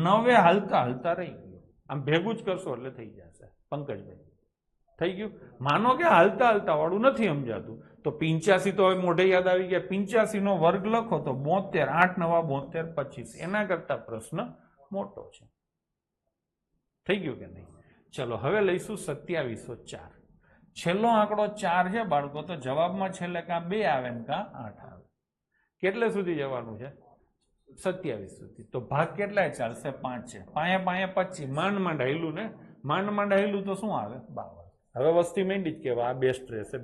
9 હાલતા હાલતા રહી ગયો. આમ ભેગું જ કરશો એટલે થઈ જશે. પંકજભાઈ થઈ ગયું? માનો કે હાલતા હાલતા વાળું નથી સમજાતું તો 85 તો હવે મોઢે યાદ આવી ગયા. 85 નો વર્ગ લખો તો 72. 8 9 72 25. એના કરતા પ્રશ્ન મોટો છે. થઈ ગયું કે નહીં? ચલો હવે લઈશું 2704. છેલ્લો આંકડો 4 છે બાળકો, તો જવાબમાં છેલ્લે કાં 2 આવે ને કાં 8 આવે. કેટલે સુધી જવાનું છે? 27 સુધી. તો ભાગ કેટલાય ચાલશે? 5 છે. પાયા 25. માંડ હાયલું ને, માંડ હાયલું તો શું આવે? 52. હવે વસ્તી માંડી જ કેવા આ બેસ્ટ રહેશે.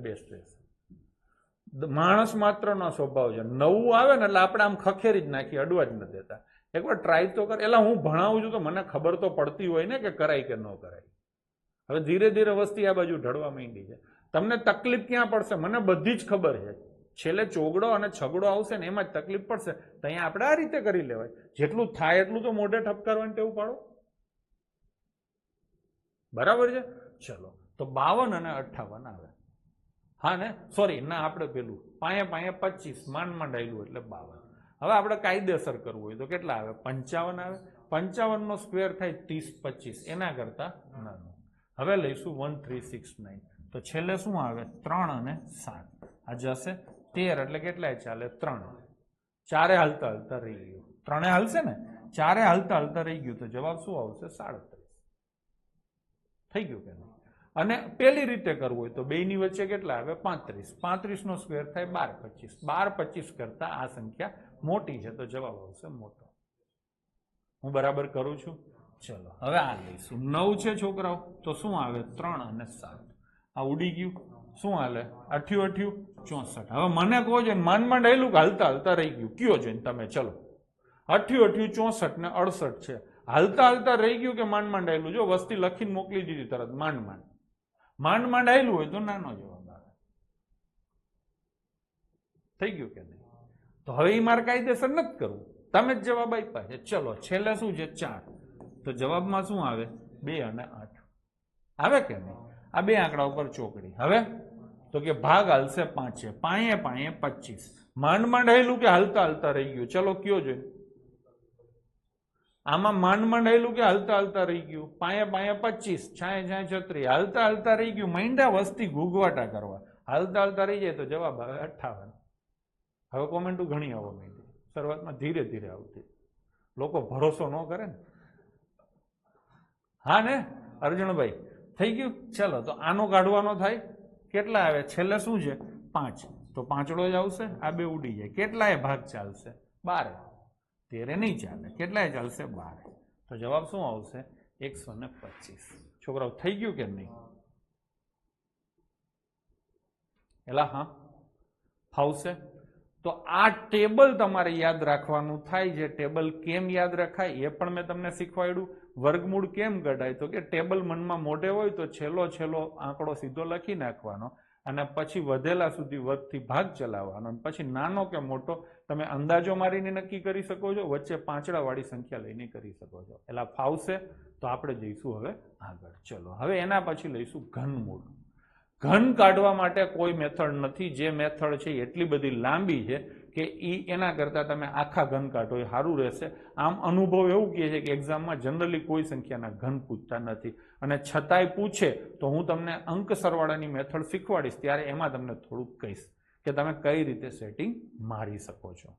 માણસ માત્રનો સ્વભાવ છે. 9 આવે ને એટલે આપણે આમ ખખેરી જ નાખી, અડવા જ ન દેતા. એકવાર ટ્રાય તો કર. એટલે હું ભણાવું છું તો મને ખબર તો પડતી હોય ને કે કરાય કે ન કરાય. હવે ધીરે ધીરે વસ્તી આ બાજુ ઢળવા માંડી છે. તમને તકલીફ ક્યાં પડશે મને બધી જ ખબર છે. છેલ્લે ચોગડો અને છગડો આવશે ને એમાં જ તકલીફ પડશે. તો અહીંયા આપણે આ રીતે કરી લેવાય. જેટલું થાય એટલું તો મોઢે ઠપકારવાની ટેવ પાડો. બરાબર છે? ચલો તો 52 અને 58 આવે. હા ને, સોરી ના, આપણે પેલું પાયા 25 માંડ આવેલું એટલે 52. હવે આપણે કાયદેસર કરવું હોય તો કેટલા આવે? 55 આવે. 55 નો સ્ક્વેર થાય 30 25. એના કરતા નાનું. હવે લઈશું 1369. તો છેલ્લે શું આવે? 3 અને 7. આ જશે 13 એટલે કેટલાય ચાલે? 3. 4 હાલતા હાલતા રહી ગયું. 3 હાલશે ને, 4 હાલતા હાલતા રહી ગયું તો જવાબ શું આવશે? 37. થઈ ગયું કે નહીં? અને પેલી રીતે કરવું હોય તો બેની વચ્ચે કેટલા આવે? 35. 35 નો સ્ક્વેર થાય 12 25. 12 25 કરતા આ સંખ્યા મોટી છે તો જવાબ આવશે મોટો. હું બરાબર કરું છું? ચલો હવે આ લઈશું. 9 છે છોકરાઓ, તો શું આવે? 3 અને 7. આ ઉડી ગયું. શું હાલે? 88 64. હવે મને કહો છે માંડ આવેલું કે હાલતા હાલતા રહી ગયું? કયો જોઈને તમે? ચલો 88 64 ને 68 છે. હાલતા હાલતા રહી ગયું કે માંડ આવેલું? જો વસ્તી લખીને મોકલી દીધી તરત. માંડ આવેલું હોય તો નાનો જવાબ આવે. થઈ ગયું કે નહીં? તો હવે એ મારે કાયદેસર નથી કરવું, તમે જ જવાબ આપ્યા છે. ચલો છેલ્લે શું છે? 4. તો જવાબમાં શું આવે? 2 અને 8 આવે કે નહીં? આ બે આંકડા ઉપર ચોકડી. હવે તો કે ભાગ હાલશે 5 છે. પાયે 25. માંડ આવેલું કે હાલતા હાલતા રહી ગયું? ચલો કયો જોઈ. આમાં માંડ આવેલું કે હાલતા હાલતા રહી ગયું? પાયે 25. છાંય 36. હાલતા હાલતા રહી ગયું. માંડ્યા વસ્તી ઘૂઘવાટા કરવા. હાલતા હાલતા રહી જાય તો જવાબ આવે 58. હવે કોમેન્ટો ઘણી આવવા માંડી. શરૂઆતમાં ધીરે ધીરે આવતી, લોકો ભરોસો ન કરે ને. હા ને અર્જુનભાઈ? થઈ ગયું? ચલો તો આનો કાઢવાનો થાય. કેટલા આવે? છેલ્લે શું છે? 5. તો પાંચડો જ આવશે. આ બે ઉડી જાય. કેટલાય ભાગ ચાલશે? 12. 13 નહીં ચાલે. કેટલાય ચાલશે? 12. તો જવાબ શું આવશે? 125. છોકરાઓ થઈ ગયું કે નહીં? એલા હા ફાવશે? તો આ ટેબલ તમારે યાદ રાખવાનું થાય છે. ટેબલ કેમ યાદ રખાય એ પણ મેં તમને શીખવાડ્યું. વર્ગમૂળ કેમ કઢાય? તો કે ટેબલ મનમાં મોઢે હોય તો છેલ્લો આંકડો સીધો લખી નાખવાનો અને પછી વધેલા સુધી વર્ગથી ભાગ ચલાવવાનો, અને પછી નાનો કે મોટો તમે અંદાજો મારીને નક્કી કરી શકો છો. વચ્ચે પાંચડાવાળી સંખ્યા લઈને કરી શકો છો. એટલે ફાવશે? તો આપણે જઈશું હવે આગળ. ચલો હવે એના પછી લઈશું ઘનમૂળ. ઘન કાઢવા માટે કોઈ મેથડ નથી. જે મેથડ છે એટલી બધી લાંબી છે કે એના કરતાં તમે આખા ઘન કાઢો એ સારું રહેશે. આમ અનુભવ એવું કહે છે કે એક્ઝામમાં જનરલી કોઈ સંખ્યાના ઘન પૂછતા નથી, અને છતાંય પૂછે તો હું તમને અંક સરવાળાની મેથડ શીખવાડીશ ત્યારે એમાં તમને થોડુંક કહીશ કે તમે કઈ રીતે સેટિંગ મારી શકો છો.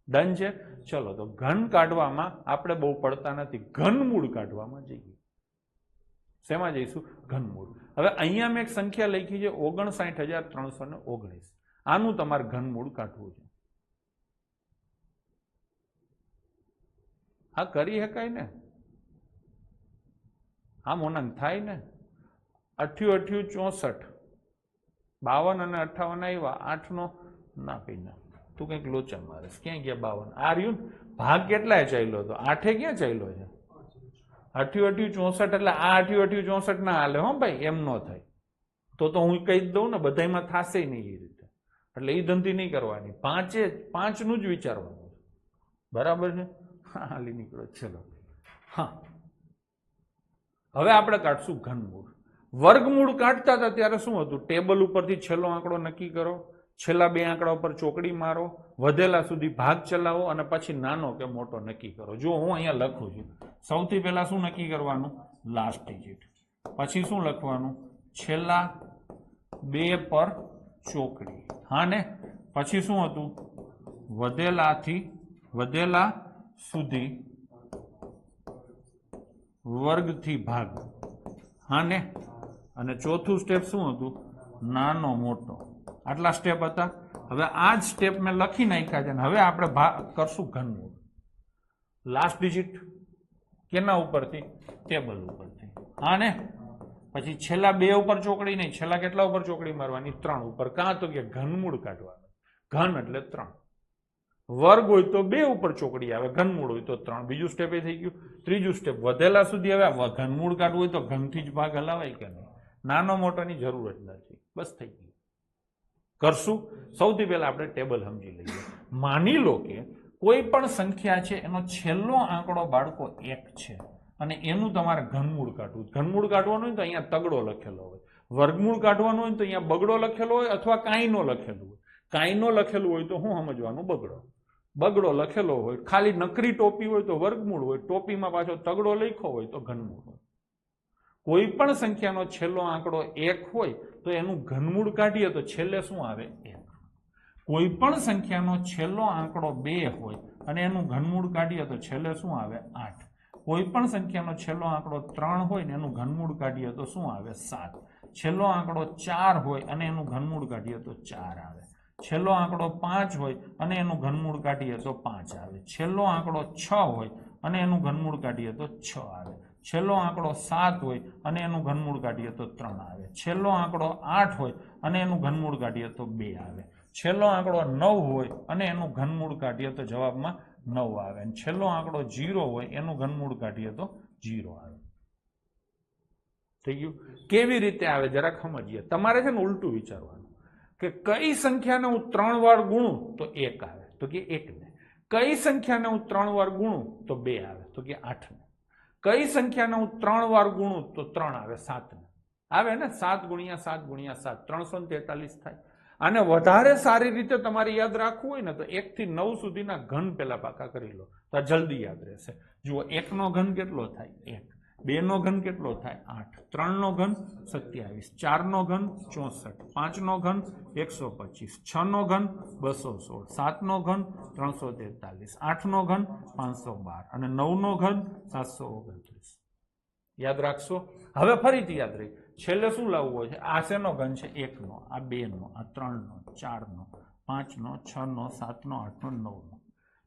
ડન છે? ચલો તો ઘન કાઢવામાં આપણે બહુ પડતા નથી, ઘનમૂળ કાઢવામાં જઈએ. શેમાં જઈશું? ઘનમૂળ. હવે અહીંયા મેં એક સંખ્યા લખી છે 59319. આનું તમારે ઘનમૂળ કાઢવું છે. હા કરી શકાય ને, હા મોનંગ થાય ને. 88 64 52 અને 58 આવ્યા, 8 નો ના કઈ ના, તું કઈક લોચા મારે. ક્યાં ગયા 52? આ રહ્યું ભાગ કેટલાય ચાલ્યો હતો, 8 ક્યાં ચાલ્યો છે? 88 64 એટલે આ 88 64 ના હાલે હો ભાઈ, એમ ન થાય. તો હું કહી જ દઉં ને, બધામાં થશે નહીં એ રીતે. એટલે એ ધંધી નહીં કરવાની, 5 નું જ વિચારવાનું. બરાબર છે? હા હાલી નીકળો. ચલો હા, હવે આપણે કાઢશું ઘનમૂળ. વર્ગમૂળ કાઢતા હતા ત્યારે શું હતું? ટેબલ ઉપરથી છેલ્લો આંકડો નક્કી કરો, છેલ્લા 2 આંકડા ઉપર ચોકડી મારો, વધેલા સુધી ભાગ ચલાવો અને પછી નાનો કે મોટો નક્કી કરો. જો હું અહીંયા લખું છું, સૌથી પહેલા શું નક્કી કરવાનું? Last digit. પછી શું લખવાનું? છેલ્લા 2 પર ચોકડી. હા ને, પછી શું હતું? વધેલા સુધી વર્ગથી ભાગ. હા ને, અને ચોથું સ્ટેપ શું હતું? નાનો મોટો. આટલા સ્ટેપ હતા. હવે આ જ સ્ટેપ મેં લખી નાખ્યા છે. હવે આપણે કરશું ઘનમૂળ. લાસ્ટ ડિજિટ કેના ઉપરથી? ટેબલ ઉપરથી. હા ને, પછી છેલ્લા 2 ઉપર ચોકડી નહીં, છેલ્લા કેટલા ઉપર ચોકડી મારવાની? 3 ઉપર. કાં તો કે ઘનમૂળ કાઢવાનું. ઘન એટલે 3. વર્ગ હોય તો 2 ઉપર ચોકડી આવે, ઘનમૂળ હોય તો 3. બીજું સ્ટેપ એ થઈ ગયું. ત્રીજું સ્ટેપ વધેલા સુધી. હવે ઘનમૂળ કાઢવું હોય તો ઘનથી જ ભાગ હલાવાય કે નહીં? નાનો મોટોની જરૂર જ નથી. બસ થઈ ગયું. કરશું. સૌથી પહેલા આપણે ટેબલ સમજી લઈએ. માની લો કે કોઈ પણ સંખ્યા છે, એનો છેલ્લો આંકડો બાળકો 1 છે અને એનું તમારે ઘનમૂળ કાઢવું. ઘનમૂળ કાઢવાનું હોય તો અહીંયા તગડો લખેલો હોય, વર્ગમૂળ કાઢવાનું હોય તો અહીંયા બગડો લખેલો હોય અથવા કાંઈ નો લખેલું હોય. કાંઈ નો લખેલું હોય તો શું સમજવાનું? બગડો. બગડો લખેલો હોય, ખાલી નકરી ટોપી હોય તો વર્ગમૂળ હોય, ટોપીમાં પાછો તગડો લખ્યો હોય તો ઘનમૂળ હોય. કોઈ પણ સંખ્યાનો છેલ્લો આંકડો 1 હોય તો એનું ઘનમૂળ કાઢીએ તો છેલ્લે શું આવે? 1. કોઈ પણ સંખ્યાનો છેલ્લો આંકડો 2 હોય અને એનું ઘનમૂળ કાઢીએ તો છેલ્લે શું આવે? 8. કોઈ પણ સંખ્યાનો છેલ્લો આંકડો 3 હોય ને એનું ઘનમૂળ કાઢીએ તો શું આવે? 7. છેલ્લો આંકડો 4 હોય અને એનું ઘનમૂળ કાઢીએ તો 4 આવે. છેલ્લો આંકડો 5 હોય અને એનું ઘનમૂળ કાઢીએ તો 5 આવે. છેલ્લો આંકડો 6 હોય અને એનું ઘનમૂળ કાઢીએ તો 6 આવે. છેલ્લો આંકડો 7 હોય અને એનું ઘનમૂળ કાઢીએ તો 3 આવે. છેલ્લો આંકડો 8 હોય અને એનું ઘનમૂળ કાઢીએ તો 2 આવે. છેલ્લો આંકડો 9 હોય અને એનું ઘનમૂળ કાઢીએ તો જવાબમાં 9 આવે. અને છેલ્લો આંકડો 0 હોય એનું ઘનમૂળ કાઢીએ તો 0 આવે. થઈ ગયું? કેવી રીતે આવે જરાક સમજીએ. તમારે છે ને ઉલટું વિચારવાનું કે કઈ સંખ્યાને હું 3 વાર ગુણું તો 1 આવે, તો કે 1 ને. કઈ સંખ્યાને હું 3 વાર ગુણું તો 2 આવે, તો કે 8 ને. કઈ સંખ્યાને હું 3 વાર ગુણું તો 3 આવે, 7 ને. આવે ને? 7 ગુણ્યા 7 ગુણ્યા 7 343 થાય. આને વધારે સારી રીતે તમારે યાદ રાખવું હોય ને તો 1 થી 9 સુધીના ઘન પેલા પાકા કરી લો તો જલ્દી યાદ રહેશે. જુઓ, 1 નો ઘન કેટલો થાય? 1. 2 નો ઘન કેટલો થાય? 8. 3 નો ઘન 27. 4 નો ઘન 64. 5 નો ઘન 125. 6 નો ઘન 216. 7 નો ઘન 343. 8 નો ઘન 512 અને 9 નો ઘન 729. યાદ રાખશો. હવે ફરીથી યાદ રહી. છેલ્લે શું લાવવું હોય છે? આ શેનો ઘન છે? 1 નો, આ 2 નો, આ 3 નો, 4 નો, 5 નો, 6 નો, 7 નો, 8 નો, 9 નો.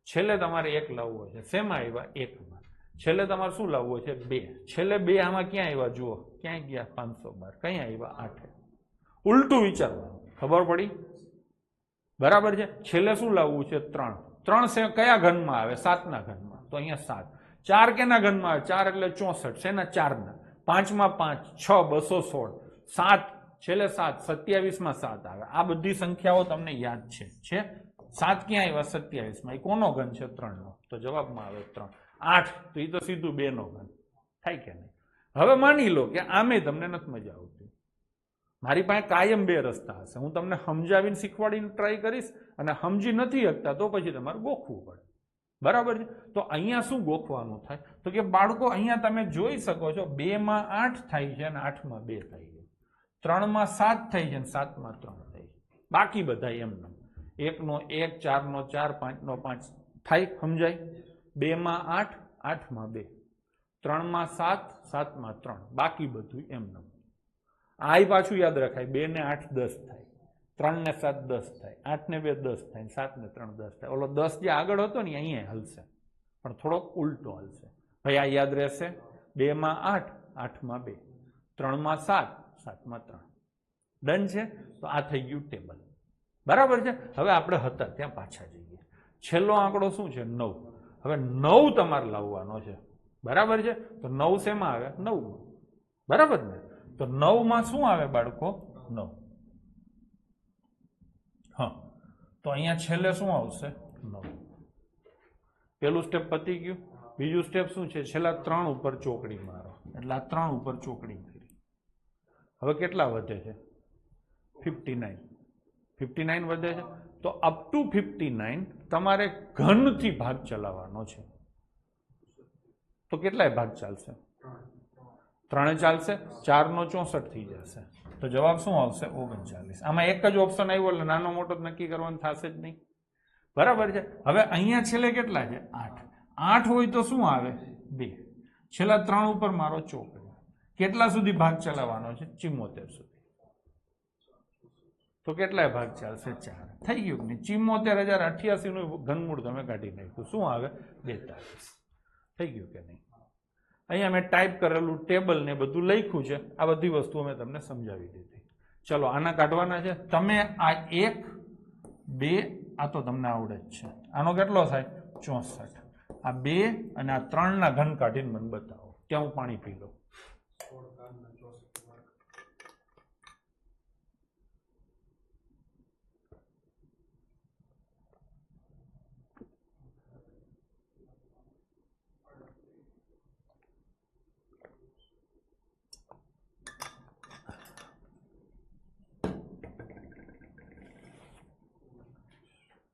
છેલ્લે તમારે 1 લાવવું હોય છે. શેમાં આવ્યા? 1 માં. છેલ્લે તમારે શું લાવવું હોય છે? 2. છેલ્લે 2 આમાં ક્યાં આવ્યા? જુઓ, ક્યાં ગયા? 512. કઈ આવ્યા? 8. ઉલટું વિચારવાનું. ખબર પડી? બરાબર છે. છેલ્લે શું લાવવું છે? 3. 3 કયા ઘનમાં આવે? 7 ના ઘનમાં, તો અહીંયા 7. 4 કેના ઘનમાં આવે? 4 એટલે 64. શેના? 4 ના. 5 માં 5, 6 216. 7 છેલ્લે 7, 27 માં 7 આવે. આ બધી સંખ્યાઓ તમને યાદ છે. 7 ક્યાં આવ્યા? 27 માં. એ કોનો ઘન છે? 3 નો. તો જવાબમાં આવે 3. 8 તો એ તો સીધું 2 નો ઘન થાય કે નહીં? હવે માની લો કે આમે તમને નથી મજા આવતી. મારી પાસે કાયમ 2 રસ્તા હશે. હું તમને સમજાવીને શીખવાડીને ટ્રાય કરીશ અને સમજી નથી શકતા તો પછી તમારે ગોખવું પડે. બરાબર છે? તો અહીંયા શું ગોખવાનું થાય? તો કે બાળકો અહીંયા તમે જોઈ શકો છો 2 માં 8 થાય છે અને 8 માં 2 થાય છે. 3 માં 7 થાય છે અને 7 માં 3 થાય છે. બાકી બધા એમને 1 નો 1, 4 નો 4, 5 નો 5 થાય. સમજાય? 2 માં 8, 8 માં 2, 3 માં 7, 7 માં 3, બાકી બધું એમને. આ પાછું યાદ રખાય. 2 ને 8 10 થાય. 3 ને 7 10 થાય, 8 ને 2 10 થાય, 7 ને 3 10 થાય. ઓલો 10 જે આગળ હતો ને અહીંયા હલશે, પણ થોડોક ઉલટો હલશે. ભાઈ આ યાદ રહેશે. 2 માં 8, 8 માં 2, 3 માં 7, 7 માં 3. ડન છે. તો આ થઈ ગયું ટેબલ. બરાબર છે. હવે આપણે હતા ત્યાં પાછા જઈએ. છેલ્લો આંકડો શું છે? 9. હવે 9 તમારે લાવવાનો છે. બરાબર છે. તો 9 શેમાં આવે? 9 માં. બરાબર ને? તો 9 માં શું આવે બાળકો? 9. હા, તો અહીંયા છેલ્લે શું આવશે? 9. પેલું સ્ટેપ પતી ગયું. બીજું સ્ટેપ શું છે? છેલ્લા 3 ઉપર ચોકડી મારો, એટલે આ 3 ઉપર ચોકડી મારી. હવે કેટલા વધે છે? 59. 59 વધે છે. તો અપ ટુ 59 તમારે ઘનથી ભાગ ચલાવવાનો છે. તો કેટલાય ભાગ ચાલશે? 3 ચાલશે. 4 નો 64 થઈ જશે. તો જવાબ શું આવશે? 39. આમાં એક જ ઓપ્શન આવ્યો એટલે નાનો મોટો નક્કી કરવાનું થશે જ નહીં. બરાબર છે. હવે અહીંયા છેલ્લે કેટલા છે? 8. 8 હોય તો શું આવે? 2. છેલ્લા 3 ઉપર મારો ચોકડી. કેટલા સુધી ભાગ ચલાવવાનો છે? 74 સુધી. તો કેટલાય ભાગ ચાલશે? 4. થઈ ગયું ને? 74,088 નું ઘનમૂળ તમે કાઢી નાખ્યું. શું આવે? 42. થઈ ગયું કે નહીં? અહીંયા મેં ટાઈપ કરેલું ટેબલ ને બધું લખ્યું છે. આ બધી વસ્તુઓ મેં તમને સમજાવી દીધી. ચલો આના કાઢવાના છે. તમે આ 1, 2 આ તો તમને આવડે જ છે. આનો કેટલો થાય? 64. આ 2 અને આ 3 ના ઘન કાઢીને મને બતાવો. ત્યાં હું પાણી પી લઉં.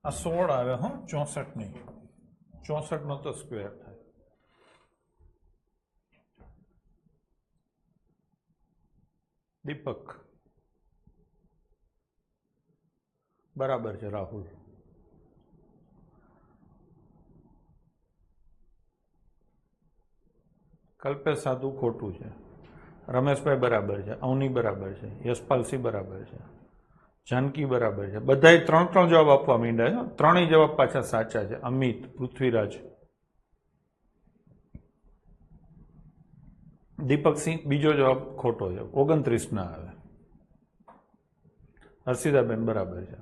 આ 16 આવે. હો, 64 નહીં. 64 નો તો સ્ક્વેર થાય. દીપક બરાબર છે. રાહુલ કલ્પેશ સાધુ ખોટું છે. રમેશભાઈ બરાબર છે. અવની બરાબર છે. યશપાલસિંહ બરાબર છે. જાનકી બરાબર છે. બધાય 3 જવાબ આપવા માંડ્યા છે. 3 જવાબ પાછા સાચા છે. અમિત, પૃથ્વીરાજ, દીપકસિંહ બીજો જવાબ ખોટો છે. 29 ના આવે. હર્ષિદાબેન બરાબર છે.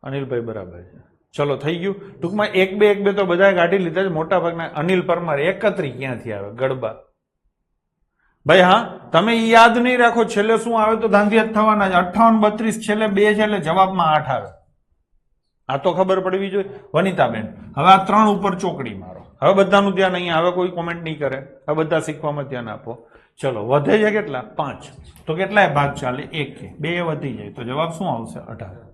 અનિલભાઈ બરાબર છે. ચલો થઈ ગયું. ટૂંકમાં 1 2 1 2 તો બધા કાઢી લીધા છે. મોટા ભાગના. અનિલ પરમાર 31 ક્યાંથી આવે? ગડબા. ભાઈ હા, તમે યાદ નહીં રાખો. છેલ્લે શું આવે તો ધાંધિયા થવાના છે. 58 32 છેલ્લે 2 છે એટલે જવાબમાં 8 આવે. આ તો ખબર પડવી જોઈએ. વનિતાબેન હવે આ 3 ઉપર ચોકડી મારો. હવે બધાનું ધ્યાન અહીંયા. હવે કોઈ કોમેન્ટ નહીં કરે. હવે બધા શીખવામાં ધ્યાન આપો. ચલો વધે છે કેટલા? 5. તો કેટલાય ભાગ ચાલે? 1. 2 વધી જાય તો જવાબ શું આવશે? 18.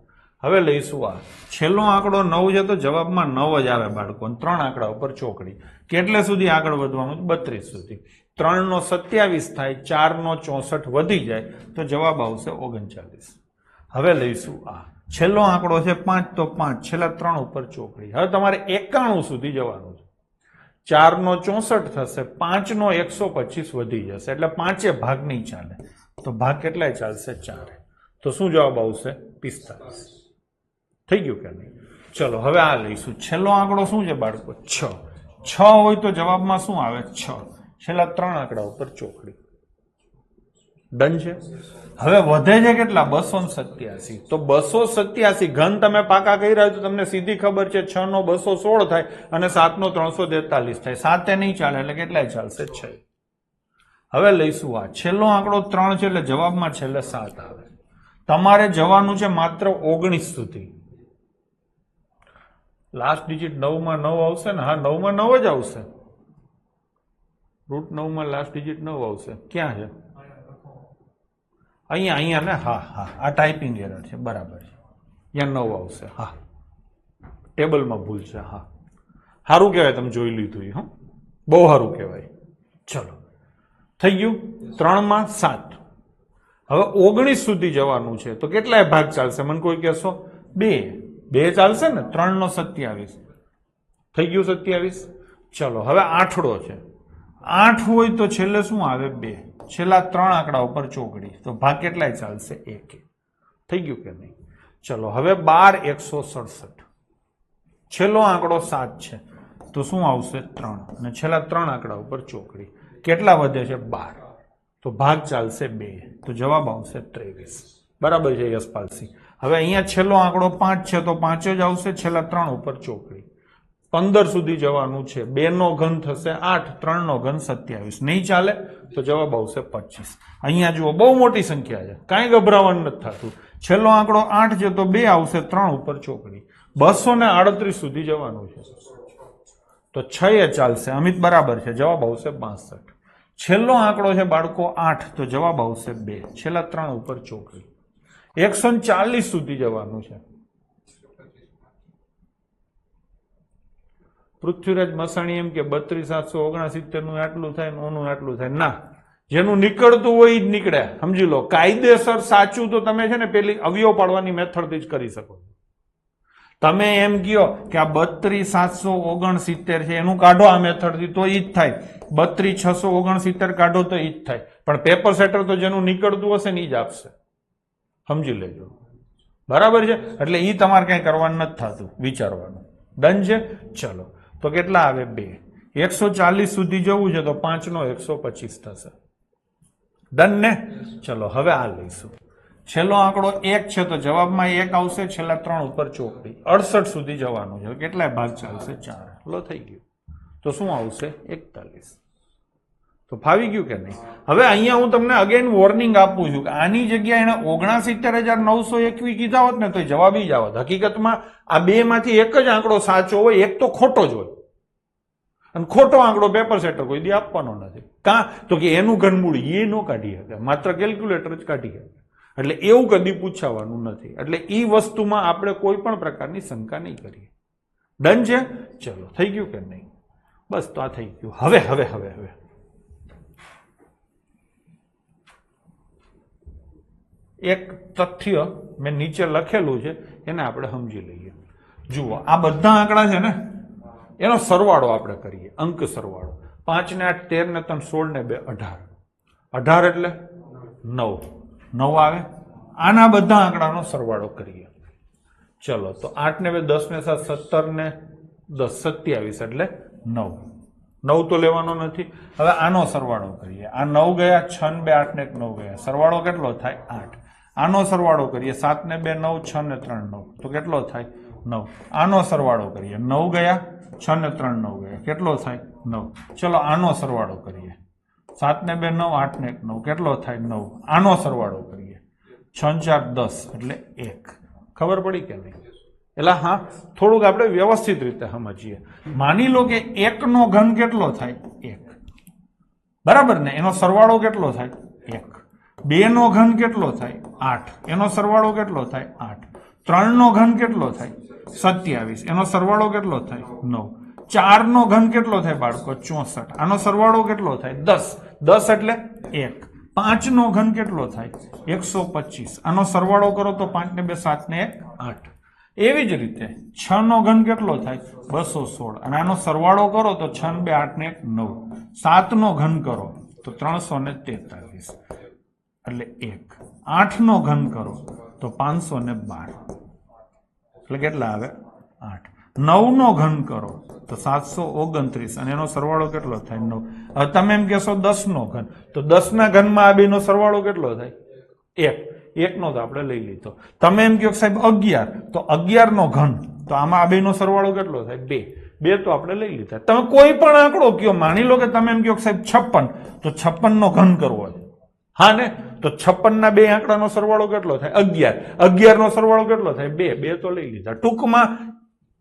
હવે લઈશું આ છેલ્લો આંકડો 9 છે તો જવાબમાં 9 જ આવે બાળકો. 3 આંકડા ઉપર ચોકડી. કેટલે સુધી આગળ વધવાનું? 32 સુધી. 3 નો 27 થાય. 4 નો 64 વધી જાય તો જવાબ આવશે 39. હવે લઈશું આ છેલ્લો આંકડો છે 5. તો 5 છેલ્લા 3 ઉપર ચોકડી. હવે તમારે 91 સુધી જવાનું છે. 4 નો 64 થશે. 5 નો 125 વધી જશે એટલે 5 ભાગ નહીં ચાલે. તો ભાગ કેટલાય ચાલશે? 4. તો શું જવાબ આવશે? 45. થઈ ગયું કે નહીં? ચલો હવે આ લઈશું. છેલ્લો આંકડો શું છે બાળકો? 6. 6 હોય તો જવાબમાં શું આવે? 6. છેલ્લા 3 આંકડા ઉપર ચોકડી. ડન છે. હવે વધે છે કેટલા? 287. તો 287 ઘન તમે પાકા કહી રહ્યા છો. તમને સીધી ખબર છે 6 નો 216 થાય અને 7 નો 343 થાય. 7 નહીં ચાલે એટલે કેટલાય ચાલશે? 6. હવે લઈશું આ છેલ્લો આંકડો 3 છે એટલે જવાબમાં છેલ્લે 7 આવે. તમારે જવાનું છે માત્ર 19 સુધી. લાસ્ટ ડિજિટ 9 માં 9 આવશે ને? હા, 9 માં 9 જ આવશે. √9 માં લાસ્ટ ડિજિટ 9 આવશે. ક્યાં છે? અહીંયા ને? હા હા, આ ટાઈપિંગ એરર છે. બરાબર છે. અહીંયા 9 આવશે. હા, ટેબલમાં ભૂલ છે. હા, સારું કહેવાય તમે જોઈ લીધું. હા, બહુ સારું કહેવાય. ચલો થઈ ગયું. 3 માં 7. હવે 19 સુધી જવાનું છે તો કેટલાય ભાગ ચાલશે? મને કોઈ કહેશો? 2 ચાલશે ને? 3 નો 27 થઈ ગયું. 27. ચલો હવે 8 છે. 8 હોય તો છેલ્લે શું આવે? 2. છેલ્લા 3 આંકડા ઉપર ચોકડી. તો ભાગ કેટલાય ચાલશે? 1. થઈ ગયું કે નહીં? ચલો હવે 12 167 છેલ્લો આંકડો 7 છે તો શું આવશે 3 અને છેલ્લા 3 આંકડા ઉપર ચોકડી કેટલા વધે છે 12 તો ભાગ ચાલશે 2 તો જવાબ આવશે 23 બરાબર છે યશપાલસિંહ હવે અહીંયા છેલ્લો આંકડો 5 છે તો 5 જ આવશે છેલ્લા 3 ઉપર ચોકડી 15 સુધી જવાનું છે 2 નો ઘન થશે 8 3 નો ઘન 27 નહીં ચાલે તો જવાબ આવશે 25 અહીંયા જુઓ બહુ મોટી સંખ્યા છે કાંઈ ગભરાવાનું નથી થતું છેલ્લો આંકડો 8 છે તો 2 આવશે 3 ઉપર ચોકડી 238 સુધી જવાનું છે તો 6 એ ચાલશે અમિત બરાબર છે જવાબ આવશે 62 છેલ્લો આંકડો છે બાળકો 8 તો જવાબ આવશે 2 છેલ્લા 3 ઉપર ચોકડી 140 સુધી જવાનું છે પૃથ્વીરાજ મસાણી એમ કે 32,769 નું આટલું થાય ને ઓનું આટલું થાય ના જેનું નીકળતું હોય એ જ નીકળે સમજી લો કાયદેસર સાચું તો તમે છે ને પેલી અવયવ પાડવાની મેથડથી જ કરી શકો તમે એમ કહો કે આ 32,769 છે એનું કાઢો આ મેથડથી તો ઈ જ થાય 32,669 કાઢો તો ઈ જ થાય પણ પેપર સેટર તો જેનું નીકળતું હશે ને ઈ જ આપશે સમજી લેજો બરાબર છે એટલે ઈ તમારે કઈ કરવાનું નથી થતું વિચારવાનું ડન છે ચલો તો કેટલા આવે 2 140 સુધી જવું છે તો 5 નો 125 થશે ડન ને ચલો હવે આ લઈશું છેલ્લો આંકડો 1 છે તો જવાબમાં 1 આવશે છેલ્લા 3 ઉપર ચોકડી 68 સુધી જવાનું છે કેટલાય ભાગ ચાલશે 4 લો થઈ ગયું તો શું આવશે 41 તો ફાવી ગયું કે નહીં હવે અહીંયા હું તમને અગેન વોર્નિંગ આપું છું કે આની જગ્યાએ એને 69,921 કીધા હોત ને તો જવાબ જ આવત હકીકતમાં આ બે માંથી એક જ આંકડો સાચો હોય એક તો ખોટો જ હોય અને ખોટો આંકડો પેપર સેટર કોઈ દી આપવાનો નથી કાં તો કે એનું ઘનમૂળ એ ન કાઢી શકે માત્ર કેલ્ક્યુલેટર જ કાઢી શકે એટલે એવું કદી પૂછાવાનું નથી એટલે એ વસ્તુમાં આપણે કોઈ પણ પ્રકારની શંકા નહીં કરીએ ડન છે ચલો થઈ ગયું કે નહીં બસ તો આ થઈ ગયું હવે હવે હવે હવે એક તથ્ય મેં નીચે લખેલું છે એને આપણે સમજી લઈએ જુઓ આ બધા આંકડા છે ને એનો સરવાળો આપણે કરીએ અંક સરવાળો 5 ને 8 13 ને 3 16 ને 2 18 18 એટલે 9 આવે આના બધા આંકડાનો સરવાળો કરીએ ચલો તો 8 ને 2 10 ને 7 17 ને 10 27 એટલે 9 તો લેવાનો નથી હવે આનો સરવાળો કરીએ આ 9 ગયા 6 ને 2 8 ને 1 9 ગયા સરવાળો કેટલો થાય 8 આનો સરવાળો કરીએ 7 ને 2 9 6 ને 3 9 તો કેટલો થાય 9 આનો સરવાળો કરીએ 9 ગયા 6 ને 3 9 ગયા કેટલો થાય 9 ચલો આનો સરવાળો કરીએ 7 ને 2 9 8 ને 1 9 કેટલો થાય 9 આનો સરવાળો કરીએ 6 4 10 એટલે 1 ખબર પડી કે નહીં એટલે હા થોડુંક આપણે વ્યવસ્થિત રીતે સમજીએ માની લો કે 1 નો ઘન કેટલો થાય 1 બરાબર ને એનો સરવાળો કેટલો થાય 1 2 નો ઘન કેટલો થાય 8 એનો સરવાળો કેટલો થાય 8 3 નો ઘન કેટલો થાય 27 એનો સરવાળો કેટલો થાય 9 4 નો ઘન કેટલો થાય બાળકો 64 આનો સરવાળો કેટલો થાય 10 એટલે 1 5 નો ઘન કેટલો થાય 125 આનો સરવાળો કરો તો 5 ને 2 7 ને 1 8 એવી જ રીતે 6 નો ઘન કેટલો થાય 216 અને આનો સરવાળો કરો તો 6 ને 2 8 ને 1 9 7 નો ઘન કરો તો 343 એટલે 1 8 નો ઘન કરો તો 512 એટલે કેટલા આવે 8 9 નો ઘન કરો તો 729 અને એનો સરવાળો કેટલો થાય 9 હવે તમે એમ કહેશો 10 નો ઘન તો 10 ના ઘનમાં આ બેનો સરવાળો કેટલો થાય 1 નો તો આપણે લઈ લીધો તમે એમ કહો સાહેબ 11 તો 11 નો ઘન તો આમાં આ બેનો સરવાળો કેટલો થાય 2 તો આપણે લઈ લીધા તમે કોઈ પણ આંકડો કયો માની લો કે તમે એમ કહો સાહેબ 56 તો 56 નો ઘન કરવો છે હા ને તો 56 ના બે આંકડાનો સરવાળો કેટલો થાય 11 નો સરવાળો કેટલો થાય 2 તો લઈ લીધા ટૂંકમાં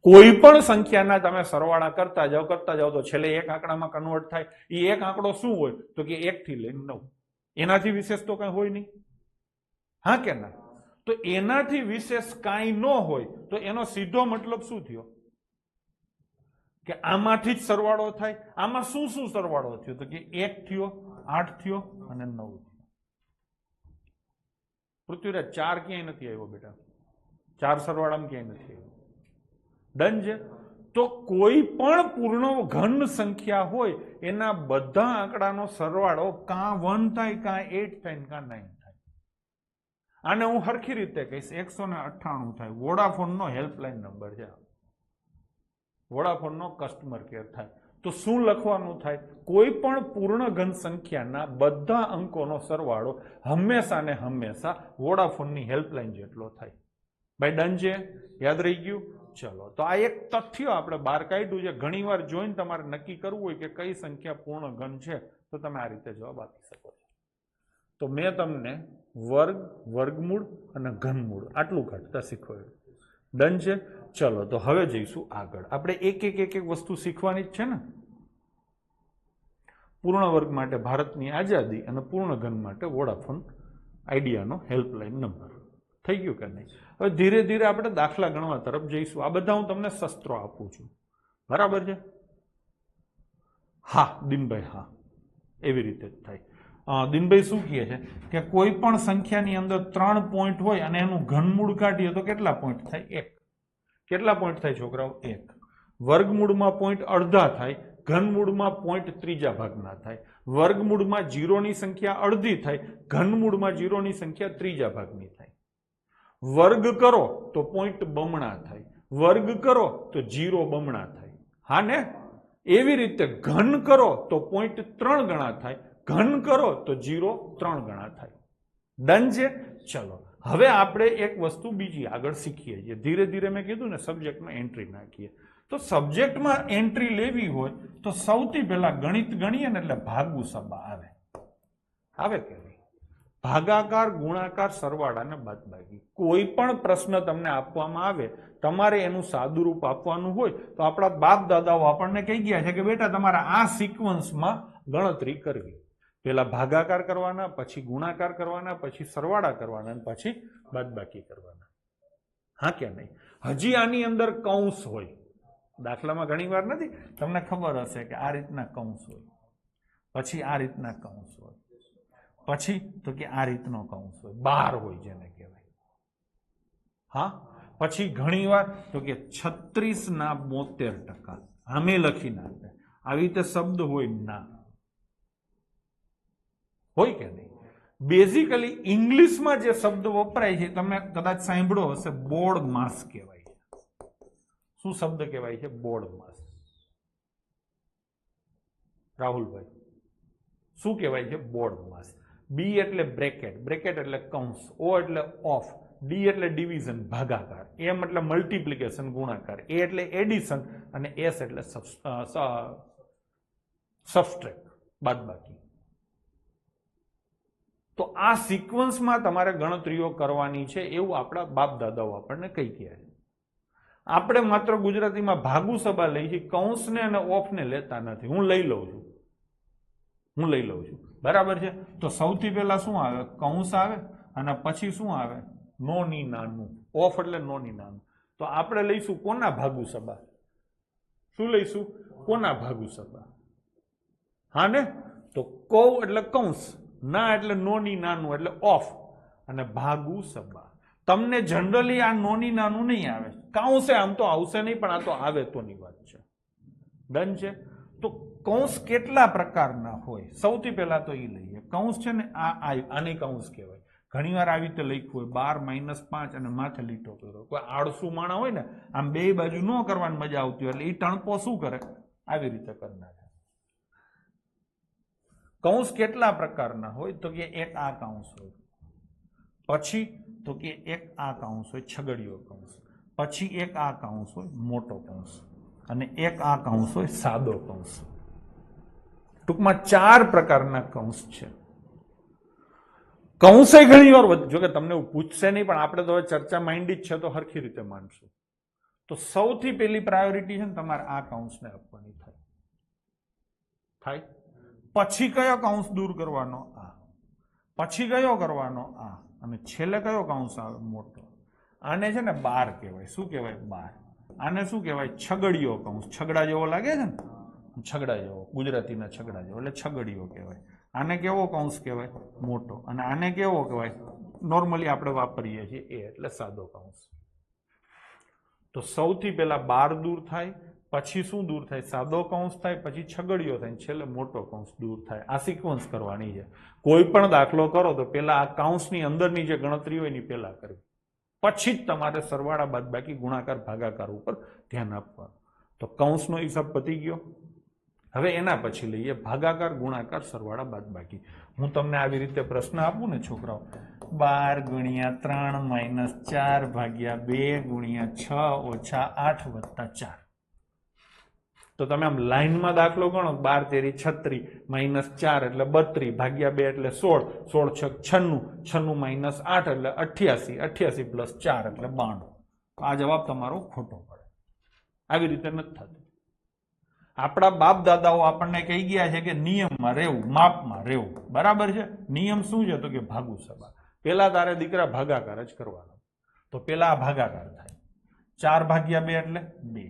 કોઈ પણ સંખ્યાના તમે સરવાળા કરતા જાઓ તો છેલ્લે એક આંકડામાં કન્વર્ટ થાય એ એક આંકડો શું હોય તો કે 1 થી લઈને 9 એનાથી વિશેષ તો કઈ હોય નહીં હા કે ના તો એનાથી વિશેષ કાંઈ ન હોય તો એનો સીધો મતલબ શું થયો કે આમાંથી જ સરવાળો થાય આમાં શું સરવાળો થયો તો કે 1 થયો 8 થયો અને 9 પૃથ્વીરાજ 4 ક્યાંય નથી આવ્યો બેટા 4 સરવાળામાં ક્યાંય નથી આવ્યો ડન છે તો કોઈ પણ પૂર્ણ ઘન સંખ્યા હોય એના બધા આંકડાનો સરવાળો કાં 1 થાય કાં 8 થાય કાં 9 થાય આને હું હરખી રીતે કહીશ 198 થાય. વોડાફોનનો હેલ્પલાઇન નંબર છે, વોડાફોનનો કસ્ટમર કેર થાય. તો શું લખવાનું થાય? કોઈ પણ પૂર્ણ ઘન સંખ્યાના બધા અંકોનો સરવાળો હંમેશા ને હંમેશા વોડાફોનની હેલ્પલાઇન જેટલો થાય. ભાઈ ડન છે? યાદ રહી ગયું? ચલો, તો આ એક તથ્ય આપણે બહાર કાઢ્યું છે. ઘણીવાર જોઈને તમારે નક્કી કરવું હોય કે કઈ સંખ્યા પૂર્ણ ઘન છે, તો તમે આ રીતે જવાબ આપી શકો છો. તો મેં તમને વર્ગ, વર્ગમૂળ અને ઘનમૂળ આટલું કાઢતા શીખવાડ્યું. ડન છે? ચલો, તો હવે જઈશું આગળ. આપણે એક એક વસ્તુ શીખવાની જ છે ને. પૂર્ણ વર્ગ માટે ભારતની આઝાદી અને પૂર્ણ ઘન માટે વોડાફોન આઈડિયાનો હેલ્પલાઇન નંબર. થઈ ગયું કે નહીં? હવે ધીરે ધીરે આપણે દાખલા ગણવા તરફ જઈશું. આ બધા હું તમને શસ્ત્રો આપું છું, બરાબર છે? હા દિનભાઈ, હા, એવી રીતે જ થાય. દિનભાઈ શું કહે છે કે કોઈ પણ સંખ્યાની અંદર 3 પોઈન્ટ હોય અને એનું ઘનમૂળ કાઢીએ તો કેટલા પોઈન્ટ થાય? 1. કેટલા પોઈન્ટ થાય છોકરાઓ? 1. વર્ગમૂળમાં પોઈન્ટ અડધા થાય, ઘનમૂળમાં પોઈન્ટ ત્રીજા ભાગના થાય. વર્ગમૂળમાં 0 ની સંખ્યા અડધી થાય, ઘનમૂળમાં 0 ની સંખ્યા ત્રીજા ભાગની થાય. વર્ગ કરો તો પોઈન્ટ બમણા થાય, વર્ગ કરો તો 0 બમણા થાય. હા ને? એવી રીતે ઘન કરો તો પોઈન્ટ 3 ગણા થાય, ઘન કરો તો 0 3 ગણા થાય. ડન છે? ચલો, હવે આપણે એક વસ્તુ બીજી આગળ શીખીએ છીએ. ધીરે ધીરે મેં કીધું ને સબ્જેક્ટમાં એન્ટ્રી નાખીએ. તો સબ્જેક્ટમાં એન્ટ્રી લેવી હોય તો સૌથી પહેલા ગણિત ગણીએ ને એટલે ભાગુ સબા આવે. આવે કે નહીં? ભાગાકાર, ગુણાકાર, સરવાળા અને બાદબાકી. કોઈ પણ પ્રશ્ન તમને આપવામાં આવે, તમારે એનું સાદુરૂપ આપવાનું હોય તો આપણા બાપ દાદાઓ આપણને કહી ગયા છે કે બેટા તમારે આ સિક્વન્સમાં ગણતરી કરવી. પેલા ભાગાકાર કરવાના, પછી ગુણાકાર કરવાના, પછી સરવાળા કરવાના અને પછી બાદબાકી કરવાના. હા કે નહીં? હજી આની અંદર કૌંસ હોય. દાખલામાં ઘણી વાર નથી, તમને ખબર હશે કે આ રીતના કૌંસ હોય, પછી આ રીતના કૌંસ હોય, પછી તો કે આ રીતનો કૌંસ હોય, 12 હોય જેને કહેવાય. હા, પછી ઘણી વાર તો કે 36.72% આમે લખી નાખે. આવી રીતે શબ્દ હોય ના, હોય કે નહીં? બેઝિકલી ઇંગ્લિશમાં જે શબ્દ વપરાય છે તમે કદાચ સાંભળ્યો હશે, બોર્ડ માસ કહેવાય છે. શું શબ્દ કહેવાય છે? બોર્ડ માસ. રાહુલભાઈ, શું કહેવાય છે? બોર્ડ માસ. બી એટલે બ્રેકેટ, બ્રેકેટ એટલે કૌંસ, ઓ એટલે ઓફ, ડી એટલે ડિવિઝન ભાગાકાર, એમ એટલે મલ્ટીપ્લિકેશન ગુણાકાર, એ એટલે એડિશન અને એસ એટલે સબસ્ટ્રેક્ટ બાદબાકી. તો આ સિક્વન્સમાં તમારે ગણતરીઓ કરવાની છે એવું આપણા બાપ દાદાઓ આપણને કહી ગયા છે. આપણે માત્ર ગુજરાતીમાં ભાગુ સબા લઈ છીએ, કૌંસને અને ઓફને લેતા નથી. હું લઈ લઉં છું, બરાબર છે? તો સૌથી પહેલા શું આવે? કૌંસ આવે અને પછી શું આવે? નો ની નાનું. ઓફ એટલે નો ની નાનું. તો આપણે લઈશું કોના ભાગુ સબા? શું લઈશું? કોના ભાગુ સબા? હા ને? તો કૌ એટલે કૌંસ, ના એટલે નો ની નાનું એટલે ઓફ, અને ભાગુ સબા. તમને જનરલી આ નો ની નાનું નહીં આવે, કૌંસ આમ તો આવશે નહીં, પણ આ તો આવે તોની વાત છે. ડન છે? તો કૌંસ કેટલા પ્રકારના હોય? સૌથી પહેલા તો એ લઈએ. કૌંસ છે ને આને કૌંસ કહેવાય. ઘણી વાર આવી રીતે લખ્યું હોય 12 - 5 અને માથે લીટો કર્યો. કોઈ આળસુ માણા હોય ને, આમ બે બાજુ ન કરવાની મજા આવતી હોય એટલે એ ટણપો શું કરે? આવી રીતે કરી નાખે. કૌંસ કેટલા પ્રકારના હોય? તો કે એક આ કૌંસ હોય, પછી તો કે એક આ કૌંસ હોય છગડીયો કૌંસ, પછી એક આ કૌંસ હોય મોટો કૌંસ, અને એક આ કૌંસ હોય સાદો કૌંસ. ટૂંકમાં 4 પ્રકારના કૌંસ છે. કૌંસે ઘણી વાર જો કે તમને પૂછશે નહીં, પણ આપણે તો હવે ચર્ચા માઇન્ડ જ છે તો હરખી રીતે માનશું. તો સૌથી પહેલી પ્રાયોરિટી છે ને તમારે આ કૌંસને આપવાની થાય. પછી કયો કૌંસ દૂર કરવાનો? આ. પછી કયો કરવાનો? આ. અને છેલ્લે કયો કૌંસ આવે? મોટો. આને છે ને 12 કહેવાય. શું કહેવાય? 12. આને શું કહેવાય? છગડીયો કૌંસ. છગડા જેવો લાગે છે ને, છગડા જેવો, ગુજરાતીના છગડા જેવો એટલે છગડીયો કહેવાય. આને કેવો કૌંસ કહેવાય? મોટો. અને આને કેવો કહેવાય? નોર્મલી આપણે વાપરીએ છીએ એ એટલે સાદો કૌંસ. તો સૌથી પહેલા 12 દૂર થાય, પછી શું દૂર થાય? સાદો કૌંસ થાય, પછી છગડીયો થાય, છેલ્લે મોટો કૌંસ દૂર થાય. આ સિક્વન્સ કરવાની છે. કોઈ પણ દાખલો કરો તો પેલા આ કૌંસની અંદરની જે ગણતરી હોય એની પેલા કરવી, પછી જ તમારે સરવાળા બાદબાકી ગુણાકાર ભાગાકાર ઉપર ધ્યાન આપવાનું. તો કૌંસનો હિસાબ પતી ગયો. હવે એના પછી લઈએ ભાગાકાર ગુણાકાર સરવાળા બાદબાકી. હું તમને આવી રીતે પ્રશ્ન આપું ને છોકરાઓ, 12 × 3 - 4 ભાગ્યા 2 × 6 - 8 + 4. તો તમે આમ લાઈનમાં દાખલો ગણો, 12 × 36 -4 એટલે 32 ભાગ્યા 2 એટલે 16, 16 × 6 = 96, 96 - 8 એટલે 88, 88 + 4 એટલે 92. આ જવાબ તમારો ખોટો પડે. આવી રીતે નથી થતું. આપણા બાપ દાદાઓ આપણને કહી ગયા છે કે નિયમમાં રહેવું, માપમાં રહેવું. બરાબર છે? નિયમ શું છે? તો કે ભાગુ સબા. પેલા તારે દીકરા ભાગાકાર જ કરવાનો. તો પેલા આ ભાગાકાર થાય, 4 ભાગ્યા 2 એટલે 2,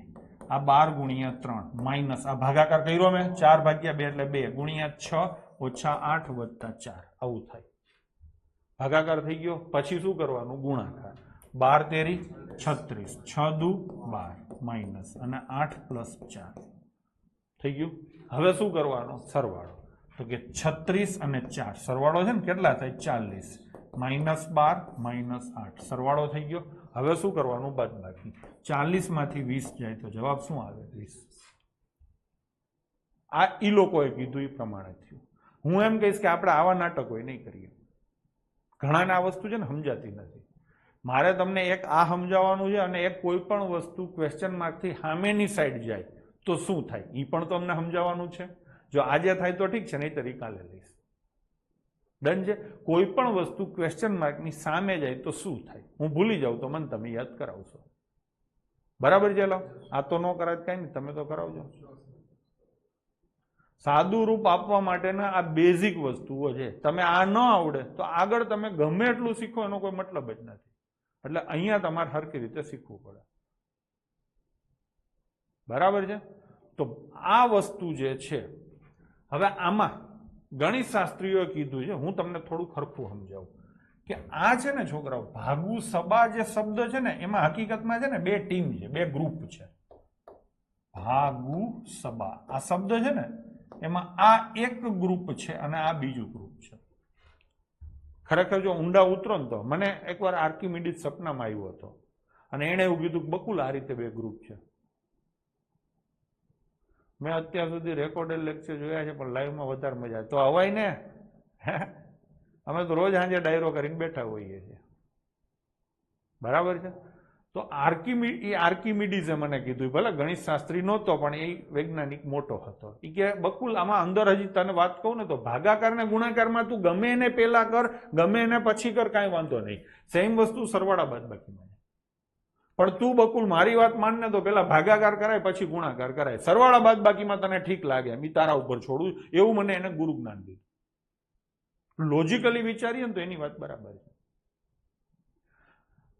આ 12 × 3 માઇનસ આ ભાગાકાર કર્યો મેં, 4 ભાગ્યા 2 એટલે 2 × 6 - 8 + 4 આવું થાય. ભાગાકાર થઈ ગયો. પછી શું કરવાનું? ગુણાકાર. 12 × 36, 6 દુ 12 માઇનસ અને 8 + 4 થઈ ગયું. હવે શું કરવાનો? સરવાળો. તો કે 36 અને 4 સરવાળો છે ને કેટલા થાય? 40 -12 - 8 સરવાળો થઈ ગયો. હવે શું કરવાનું? બાદબાકી. 40 માંથી 20 જાય તો જવાબ શું આવે? 20. આ ઈ લોકોએ કીધું એ પ્રમાણે થયું. હું એમ કહીશ કે આપણે આવા નાટકો નહીં કરીએ. ઘણાને આ વસ્તુ છે ને સમજાતી નથી. મારે તમને એક આ સમજાવવાનું છે અને એક કોઈ પણ વસ્તુ ક્વેશ્ચન માર્કથી સામેની સાઈડ જાય તો શું થાય એ પણ તમને સમજાવવાનું છે. જો આજે થાય તો ઠીક છે, નહીં તરી કાલે લઈશ. ડન છે? કોઈ પણ વસ્તુ ક્વેશ્ચન માર્કની સામે જાય તો શું થાય? હું ભૂલી જાઉં તો મને તમે યાદ કરાવશો. બરાબર છે? લો, આ તો ન કરાય કઈ નહીં, તમે તો કરાવજો. સાદું રૂપ આપવા માટેના આ બેઝિક વસ્તુઓ છે. તમે આ ન આવડે તો આગળ તમે ગમે એટલું શીખો એનો કોઈ મતલબ જ નથી. એટલે અહીંયા તમારે સરખી રીતે શીખવું પડે. બરાબર છે? તો આ વસ્તુ જે છે, હવે આમાં ગણિત શાસ્ત્રીઓએ કીધું છે, હું તમને થોડું ખરખું સમજાવું કે આ છે ને છોકરાઓ, ભાગુ સબા જે શબ્દ છે ને એમાં હકીકતમાં છે ને બે ટીમ છે, બે ગ્રુપ છે. ભાગુ સબા આ શબ્દ છે ને એમાં આ એક ગ્રુપ છે અને આ બીજું ગ્રુપ છે. ખરેખર જો ઊંડા ઉતરો ને તો મને એકવાર આર્કિમીડીઝ સપનામાં આવ્યો હતો અને એણે એવું કીધું કે બકુલ આ રીતે બે ગ્રુપ છે. મેં અત્યાર સુધી રેકોર્ડેડ લેક્ચર જોયા છે પણ લાઈવમાં વધારે મજા આવે. તો અવાય ને, અમે તો રોજ સાંજે ડાયરો કરીને બેઠા હોઈએ છીએ. બરાબર છે? તો આર્કિમીડીઝે મને કીધું, ભલે ગણિત શાસ્ત્રી નહોતો પણ એ વૈજ્ઞાનિક મોટો હતો. એ કે બકુલ આમાં અંદર હજી તને વાત કહું ને તો ભાગાકાર ને ગુણાકારમાં તું ગમે એને પેલા કર, ગમે એને પછી કર, કાંઈ વાંધો નહીં. સેમ વસ્તુ સરવાળા બાદબાકીમાં. પણ તું બકુલ મારી વાત માનને તો પેલા ભાગાકાર કરાય પછી ગુણાકાર કરાય. સરવાળા બાદબાકીમાં તને ઠીક લાગે એમ તારા ઉપર છોડું, એવું મને એને ગુરુ જ્ઞાન દીધું. લોજિકલી વિચારીએ ને તો એની વાત બરાબર છે.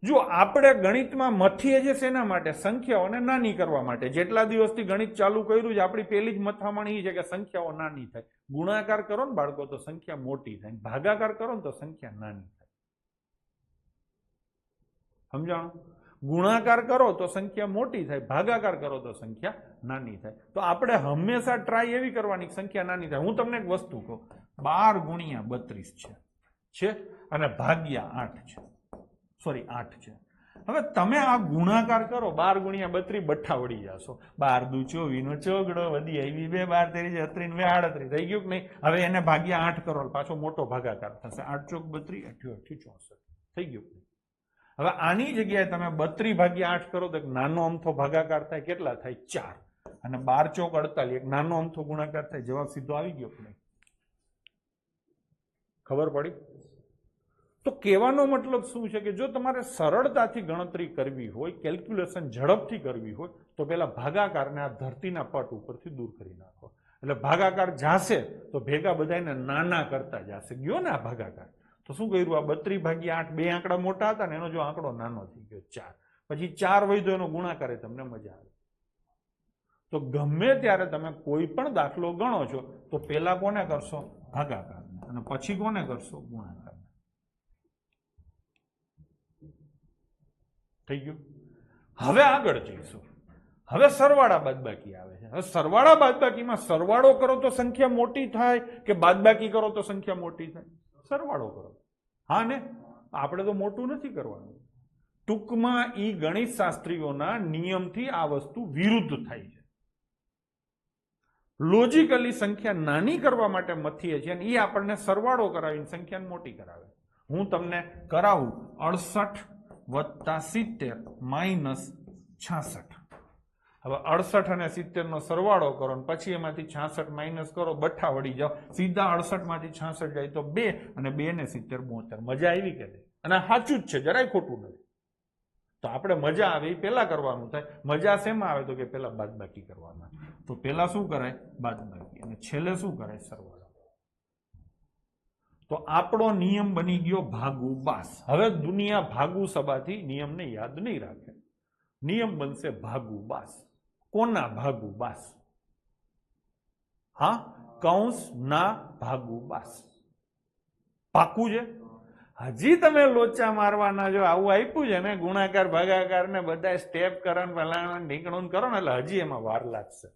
જો આપણે ગણિતમાં મથીએ છીએ શેના માટે? સંખ્યાઓને નાની કરવા માટે. જેટલા દિવસથી ગણિત ચાલુ કર્યું છે આપણી પહેલી જ મથામણ એ છે કે સંખ્યાઓ નાની થાય. ગુણાકાર કરો ને બાળકો તો સંખ્યા મોટી થાય, ભાગાકાર કરો ને તો સંખ્યા નાની થાય. સમજાણું? ગુણાકાર કરો તો સંખ્યા મોટી થાય, ભાગાકાર કરો તો સંખ્યા નાની થાય. તો આપણે હંમેશા ટ્રાય એવી કરવાની સંખ્યા નાની થાય. હું તમને એક વસ્તુ કહું, 12 × 32 છે અને ભાગ્યા 8 છે, સોરી 8 છે. હવે તમે આ ગુણાકાર કરો, 12 × 32 બઠ્ઠા વળી જશો. 12 દુ 24 નો ચોગડો વધી આવી 2 12 33 38 થઈ ગયું કે નહીં? હવે એને ભાગ્યા 8 કરો, પાછો મોટો ભાગાકાર થશે. 8 ચોક 32, 88 64 થઈ ગયું. હવે આની જગ્યાએ તમે 32 ભાગ્યા 8 કરો તો એક નાનો અમથો ભાગાકાર થાય. કેટલા થાય? 4. અને 12 ચોક 48 એક નાનો અમથો ગુણાકાર થાય. જવાબ સીધો આવી ગયો કે નહીં? ખબર પડી? તો કહેવાનો મતલબ શું છે કે જો તમારે સરળતાથી ગણતરી કરવી હોય, કેલ્ક્યુલેશન ઝડપથી કરવી હોય તો પેલા ભાગાકારને આ ધરતીના પટ ઉપરથી દૂર કરી નાખો. એટલે ભાગાકાર જાશે તો ભેગા બધાને નાના કરતા જશે. ગયો ને આ ભાગાકાર તો શું કર્યું? આ 32 ભાગ્યા 8 બે આંકડા મોટા હતા ને એનો જો આંકડો નાનો થઈ ગયો 4. પછી 4 વધ્યો એનો ગુણાકાર તમને મજા આવે. તો ગમે ત્યારે તમે કોઈ પણ દાખલો ગણો છો તો પેલા કોને કરશો? ભાગાકારને, અને પછી કોને કરશો? ગુણાકાર. થઈ ગયું? હવે આગળ જઈશું. હવે સરવાળા બાદબાકી આવે છે. હવે સરવાળા બાદબાકીમાં સરવાળો કરો તો સંખ્યા મોટી થાય કે બાદબાકી કરો તો સંખ્યા મોટી થાય? સરવાળો કરો. હા ને, આપણે તો મોટું નથી કરવાનું. ટૂંકમાં ઈ ગણિત શાસ્ત્રીઓના નિયમથી આ વસ્તુ વિરુદ્ધ થાય છે. લોજિકલી સંખ્યા નાની કરવા માટે મથીએ છીએ અને એ આપણને સરવાળો કરાવીને સંખ્યાને મોટી કરાવે. હું તમને કરાવું 68 + 70 -66. હવે 68 અને 70 નો સરવાળો કરો અને પછી એમાંથી 66 માઇનસ કરો, બઠ્ઠા વળી જાઓ, સીધા 68 માંથી 66 જાય તો 2 અને 2 ને 70 72. મજા આવી કે નહીં? અને સાચું જ છે, જરાય ખોટું નથી. તો આપણે મજા આવે એ પેલા કરવાનું થાય. મજા શેમાં આવે તો કે પેલા બાદબાકી કરવાના. તો પેલા શું કરાય? બાદબાકી. અને છેલ્લે શું કરાય? સરવાળો. તો આપણો નિયમ બની ગયો ભાગુ બાસ. હવે દુનિયા ભાગુ સબાથી નિયમને યાદ નહીં રાખે. નિયમ બનશે ભાગુ બાસ. કોના ભાગુ બાસ? હા, કૌંસ ના ભાગુ બાસ. પાકું છે? હજી તમે લોચા મારવાના, જો આવું આપ્યું છે ને ગુણાકાર ભાગાકાર ને બધા સ્ટેપ કરો ને ફલાણા ઢીકણું કરો ને, એટલે હજી એમાં વાર લાગશે.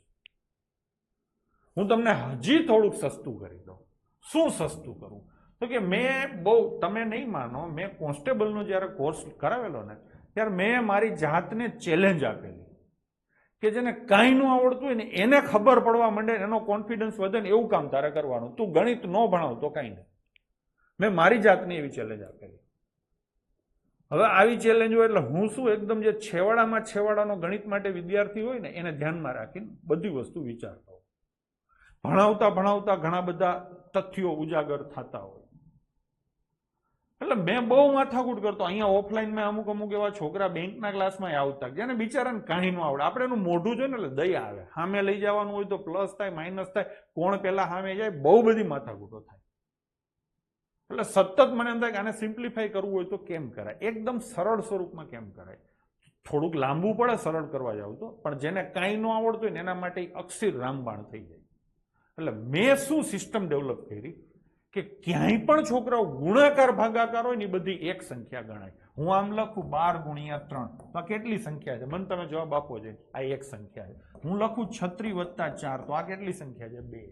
હું તમને હજી થોડુંક સસ્તું કરી દઉં. શું સસ્તું કરું? તો કે મેં બહુ, તમે નહીં માનો, મેં કોન્સ્ટેબલનો જ્યારે કોર્સ કરાવેલો ને ત્યારે મેં મારી જાતને ચેલેન્જ આપેલી કે જેને કાંઈ ન આવડતું હોય ને એને ખબર પડવા માંડે, એનો કોન્ફિડન્સ વધે ને એવું કામ તારે કરવાનું. તું ગણિત ન ભણાવ તો કાંઈ નહીં. મેં મારી જાતને એવી ચેલેન્જ આપેલી. હવે આવી ચેલેન્જ હોય એટલે હું શું, એકદમ જે છેવાડામાં છેવાડાનો ગણિત માટે વિદ્યાર્થી હોય ને એને ધ્યાનમાં રાખીને બધી વસ્તુ વિચારતો હોય. ભણાવતા ભણાવતા ઘણા બધા તથ્યો ઉજાગર થતા હોય. એટલે મેં બહુ માથાકૂટ કરતો. અહીંયા ઓફલાઈનમાં અમુક એવા છોકરા બેંકના ક્લાસમાં આવતા જેને બિચારાને કાંઈ ન આવડે. આપણે એનું મોઢું જોઈએ ને એટલે દયા આવે. સામે લઈ જવાનું હોય તો પ્લસ થાય, માઇનસ થાય, કોણ પેલા સામે જાય, બહુ બધી માથાકૂટો થાય. એટલે સતત મને એમ થાય કે આને સિમ્પ્લિફાઈ કરવું હોય તો કેમ કરાય, એકદમ સરળ સ્વરૂપમાં કેમ કરાય. થોડુંક લાંબુ પડે સરળ કરવા જાવ તો, પણ જેને કાંઈ ન આવડતું હોય ને એના માટે અક્ષર રામબાણ થઈ જાય. એટલે મેં શું સિસ્ટમ ડેવલપ કરી કે ક્યાંય પણ છોકરાઓ ગુણાકાર ભાગાકાર હોય ને એ બધી એક સંખ્યા ગણાય. હું આમ લખું 12 × 3 તો આ કેટલી સંખ્યા છે? મને તમે જવાબ આપો છે. આ એક સંખ્યા છે. હું લખું 36 + 4 તો આ કેટલી સંખ્યા છે? 2.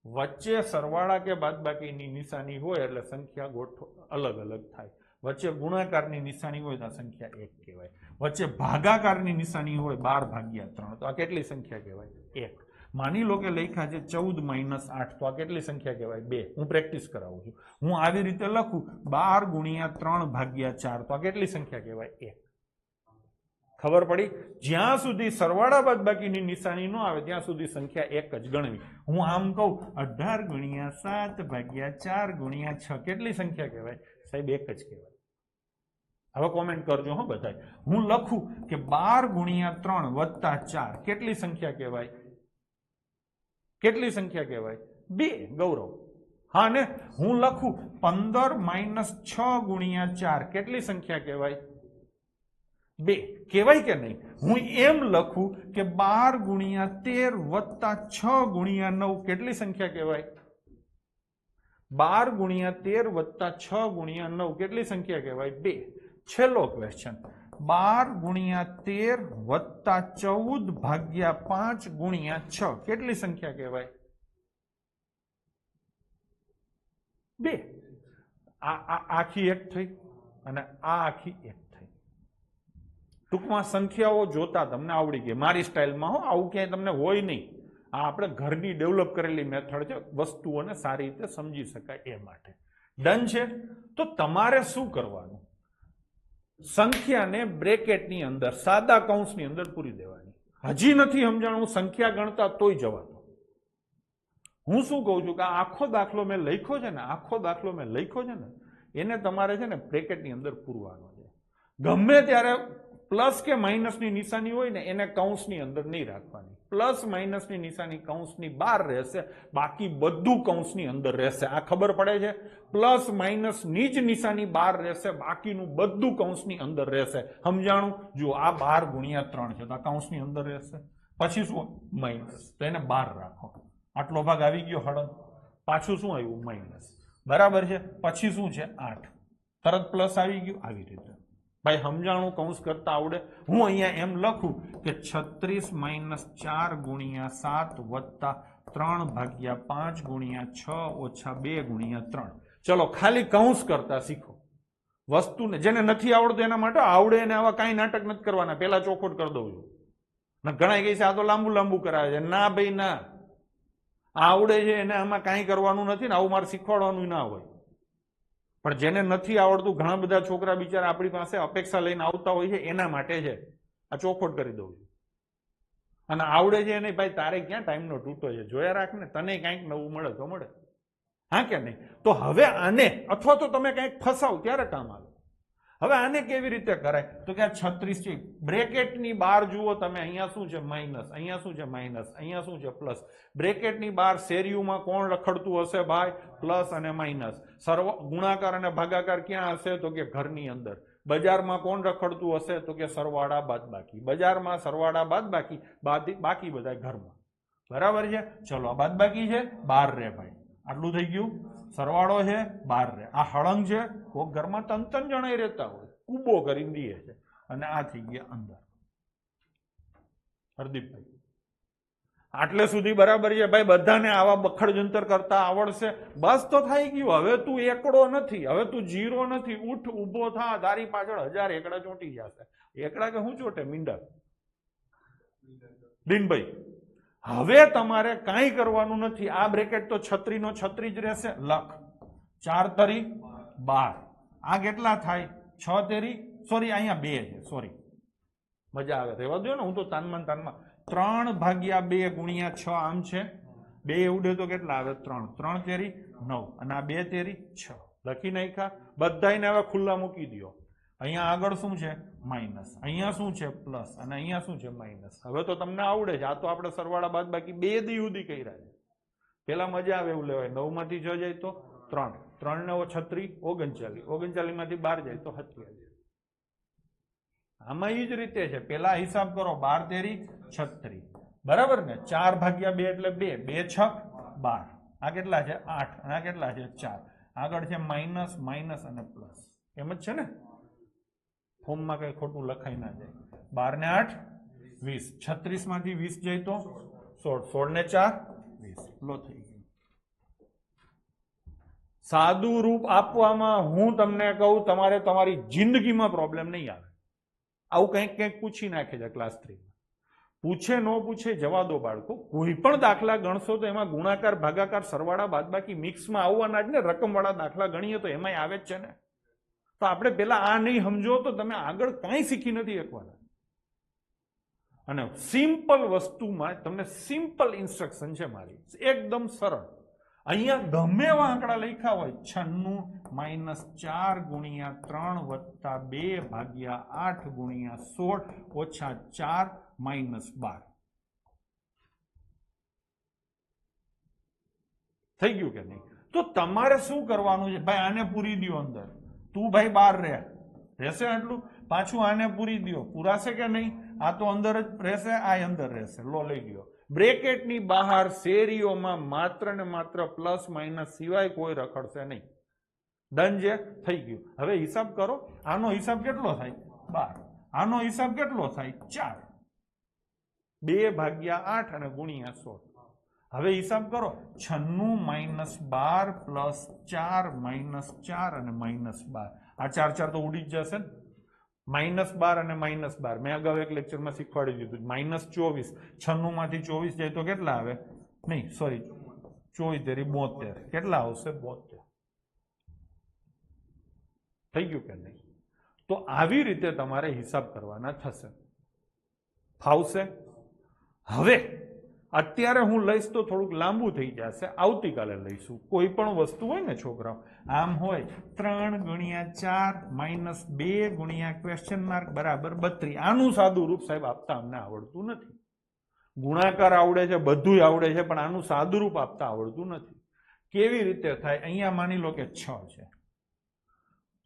વચ્ચે સરવાળા કે બાદબાકીની નિશાની હોય એટલે સંખ્યા ગોઠવો અલગ અલગ થાય. વચ્ચે ગુણાકારની નિશાની હોય તો આ સંખ્યા 1 કહેવાય. વચ્ચે ભાગાકારની નિશાની હોય 12/3 તો આ કેટલી સંખ્યા કહેવાય? 1. માની લો કે લખ્યા છે 14 - 8 તો આ કેટલી સંખ્યા કહેવાય? 2. હું પ્રેક્ટિસ કરાવું છું. હું આવી રીતે લખું 12 × 3/4 તો આ કેટલી સંખ્યા કહેવાય? 1. ખબર પડી? જ્યાં સુધી સરવાળા બાદબાકીની નિશાની ન આવે ત્યાં સુધી સંખ્યા 1 જ ગણવી. હું આમ કહું 18 × 7/4 × 6 કેટલી સંખ્યા કહેવાય? સાહેબ 1 જ કહેવાય. હવે કોમેન્ટ કરજો હો બધા. હું લખું કે 12 × 3 + 4 કેટલી સંખ્યા કહેવાય? કેટલી સંખ્યા કહેવાય? 2. ગૌરવ. હા ને. હું લખું 15 - 6 × 4 કેટલી સંખ્યા કહેવાય? 2. કહેવાય કે નહીં? હું એમ લખું કે 12 × 13 + 6 × 9 કેટલી સંખ્યા કહેવાય? 12 × 13 + 6 × 9 કેટલી સંખ્યા કહેવાય? 2. છેલ્લો ક્વેશ્ચન 12 × 13 + 14/5 × 6 કેટલી સંખ્યા કહેવાય? 2. આ આખી 1 થઈ અને આ આખી 1 થઈ. ટૂંકમાં સંખ્યાઓ જોતા તમને આવડી ગઈ મારી સ્ટાઇલમાં. હો, આવું ક્યાંય તમને હોય નહીં. આ આપણે ઘરની ડેવલપ કરેલી મેથડ છે, વસ્તુઓને સારી રીતે સમજી શકાય એ માટે. ડન છે? તો તમારે શું કરવાનું? સંખ્યાને બ્રેકેટની અંદર, સાદા કૌંસની અંદર પૂરી દેવાની. હજી નથી સમજાણું સંખ્યા ગણતા તોય જવાતો. હું શું કહું છું કે આ આખો દાખલો મેં લખ્યો છે ને, આખો દાખલો મેં લખ્યો છે ને એને તમારે છે ને બ્રેકેટની અંદર પૂરવાનો છે. ગમે ત્યારે પ્લસ કે માઇનસની નિશાની હોય ને એને કૌંસની અંદર નહીં રાખવાની. પ્લસ માઇનસની નિશાની કૌંસની બહાર રહેશે, બાકી બધું કૌંસની અંદર રહેશે. આ ખબર પડે છે? પ્લસ માઇનસની જ નિશાની બહાર રહેશે, બાકીનું બધું કૌંસની અંદર રહેશે. સમજાણું? જો આ 12 × 3 છે તો આ કૌંસની અંદર રહેશે. પછી શું? માઇનસ. તો એને બહાર રાખો. આટલો ભાગ આવી ગયો હળંગ. પાછું શું આવ્યું? માઇનસ. બરાબર છે. પછી શું છે? 8. તરત પ્લસ આવી ગયું. આવી રીતે ભાઈ સમજાણું કૌંસ કરતા આવડે? હું અહીંયા એમ લખું કે 36 માઇનસ 4 ગુણ્યા 7 વત્તા 3 ભાગ્યા 5 ગુણ્યા 6 ઓછા 2 ગુણ્યા 3. ચલો ખાલી કૌંસ કરતા શીખો. વસ્તુને જેને નથી આવડતું એના માટે આવડે એને આવા કાંઈ નાટક નથી કરવાના, પેલા ચોખવટ કરી દઉં છું. ઘણા કહે છે આ તો લાંબુ લાંબુ કરાવે છે. ના ભાઈ ના, આવડે છે એને આમાં કાંઈ કરવાનું નથી ને આવું મારે શીખવાડવાનું ના હોય. પણ જેને નથી આવડતું, ઘણા બધા છોકરા બિચારા આપણી પાસે અપેક્ષા લઈને આવતા હોય છે, એના માટે છે આ ચોખવટ કરી દઉં છું. અને આવડે છે એને ભાઈ તારે ક્યાં ટાઈમનો તૂટો છે, જોયા રાખ ને, તને કંઈક નવું મળે તો મળે, હા કે નહીં? તો હવે આને અથવા તો તમે કંઈક ફસાવ ત્યારે કામ આવે. હવે આને કેવી રીતે કરાય? તો કે આ 36 છે, બ્રેકેટની બહાર જુઓ તમે, અહીંયા શું છે માઇનસ, અહીંયા શું છે માઇનસ, અહીંયા શું છે પ્લસ. બ્રેકેટની બહાર શેરીઓમાં કોણ રખડતું હશે ભાઈ? પ્લસ અને માઇનસ. ગુણાકાર અને ભાગાકાર ક્યાં હશે? તો કે ઘરની અંદર. બજારમાં કોણ રખડતું હશે? તો કે સરવાળા બાદબાકી. બજારમાં સરવાળા બાદબાકી, બાકી બધા ઘરમાં. બરાબર છે? ચલો આ બાદબાકી છે, બહાર રે ભાઈ, આટલું થઈ ગયું. સરવાળો છે, બહાર રે. આ હળંગ છે, કોક ઘરમાં 3 જણા રહેતા હોય, કૂબો કરીને દે છે, અને આ થઈ ગયા અંદર. હરદીપભાઈ આટલે સુધી બરાબર છે ભાઈ? બધાને આવા બખડ જંતર કરતા આવડશે? બસ તો થઈ ગયું. હવે તું એકડો નથી, હવે તું જીરો નથી. ઉઠ, ઉભો થા, તારી પાછળ 1000 એકડા ચોંટી જશે. એકડા કે હું ચોટે? મીંડા. દિનભાઈ હવે તમારે કાંઈ કરવાનું નથી. આ બ્રેકેટ તો 36 નો 36 જ રહેશે. લખ 4 તરી 12. આ કેટલા થાય? 6 તેરી, સોરી અહીંયા 2 છે, સોરી, મજા આવે, રહેવા દો ને, હું તો તાનમાં 3 ભાગ્યા 2 ગુણ્યા 6 આમ છે. 2 ઉડે તો કેટલા આવે? 3. 3 તેરી 9 અને આ 2 તેરી 6. લખી નાખ્યા. બધાને હવે ખુલ્લા મૂકી દો. અહીંયા આગળ શું છે? માઇનસ. અહીંયા શું છે? પ્લસ. અને અહીંયા શું છે? માઇનસ. હવે તો તમને આવડે છે. આ તો આપણે સરવાળા બાદબાકી 2 દી સુધી કર્યા છે. પેલા મજા આવે એવું લેવાય. 9 માંથી 6 જાય તો 3. 3 ને 36, 39. 39 માંથી 12 જાય તો 27. આમાં એ જ રીતે છે. પેલા હિસાબ કરો. 12 તેરી 36. બરાબર ને? 4 ભાગ્યા 2 એટલે 2. 2 6 12. આ કેટલા છે? 8. અને આ કેટલા છે? 4. આગળ છે માઇનસ, માઇનસ અને પ્લસ. એમ જ છે ને? ફોર્મમાં કઈ ખોટું લખાઈ ના જાય. 12 ને 8 20. 36 માંથી 20 જાય તો 16. 16 ને 4 20. લો થઈ ગયું. સાદું રૂપ આપવામાં હું તમને કહું, તમારે તમારી જિંદગીમાં પ્રોબ્લેમ નહીં આવે. આવું કંઈક કંઈક પૂછી નાખે છે ક્લાસ 3. પૂછે ન પૂછે જવા દો બાળકો. કોઈ પણ દાખલા ગણશો તો એમાં ગુણાકાર, ભાગાકાર, સરવાળા, બાદબાકી મિક્સમાં આવવાના જ ને. રકમવાળા દાખલા ગણીએ તો એમાંય આવે જ છે ને. તો આપણે પેલા આ નહીં સમજો તો તમે આગળ કાંઈ શીખી નથી શકવાના. અને સિમ્પલ વસ્તુમાં તમને સિમ્પલ ઇન્સ્ટ્રક્શન છે મારી, એકદમ સરળ. અહીંયા ગમે એવા આંકડા લખ્યા હોય, 96 માઇનસ 4 ગુણ્યા 3 વત્તા 2 ભાગ્યા 8 ગુણ્યા 16 ઓછા 4 માઇનસ 12. થઈ ગયું કે નહીં? તો તમારે શું કરવાનું છે ભાઈ? આને પૂરી દો અંદર. તું ભાઈ 12 રહેશે આટલું. પાછું આને પૂરી દો. પૂરાશે કે નહીં? આ તો અંદર જ રહેશે, આ અંદર રહેશે. લો લઈ ગયો. બ્રેકેટની બહાર શેરીઓમાં માત્ર ને માત્ર પ્લસ માઇનસ સિવાય કોઈ રખડશે નહીં. ડન છે? થઈ ગયું. હવે હિસાબ કરો. આનો હિસાબ કેટલો થાય? 12. આનો હિસાબ કેટલો થાય? 4. 2 ભાગ્યા 8 અને ગુણ્યા 16. હવે હિસાબ કરો. 96 માઇનસ 12 પ્લસ 4 માઇનસ 4 અને માઇનસ 12. આ 4 4 તો ઉડી જ જશે ને. માઇનસ 12 અને માઇનસ 12 મેં અગાઉ એક લેક્ચરમાં શીખવાડી દીધું. માઇનસ 24. 96 માંથી 24 જાય તો કેટલા આવે? નહીં, સોરી, 24 તેરી 72. કેટલા આવશે? 72. થઈ ગયું કે નહીં? તો આવી રીતે તમારે હિસાબ કરવાના થશે. ફાવશે? હવે અત્યારે હું લઈશ તો થોડુંક લાંબુ થઈ જશે. આવતીકાલે લઈશું. કોઈ પણ વસ્તુ હોય ને છોકરાઓ, આમ હોય 3 ગુણ્યા 4 માઇનસ 2 ગુણ્યા ક્વેશ્ચન માર્ક બરાબર 32. આનું સાદું રૂપ સાહેબ આપતા અમને આવડતું નથી. ગુણાકાર આવડે છે, બધું આવડે છે, પણ આનું સાદું રૂપ આપતા આવડતું નથી. કેવી રીતે થાય? અહીંયા માની લો કે 6 છે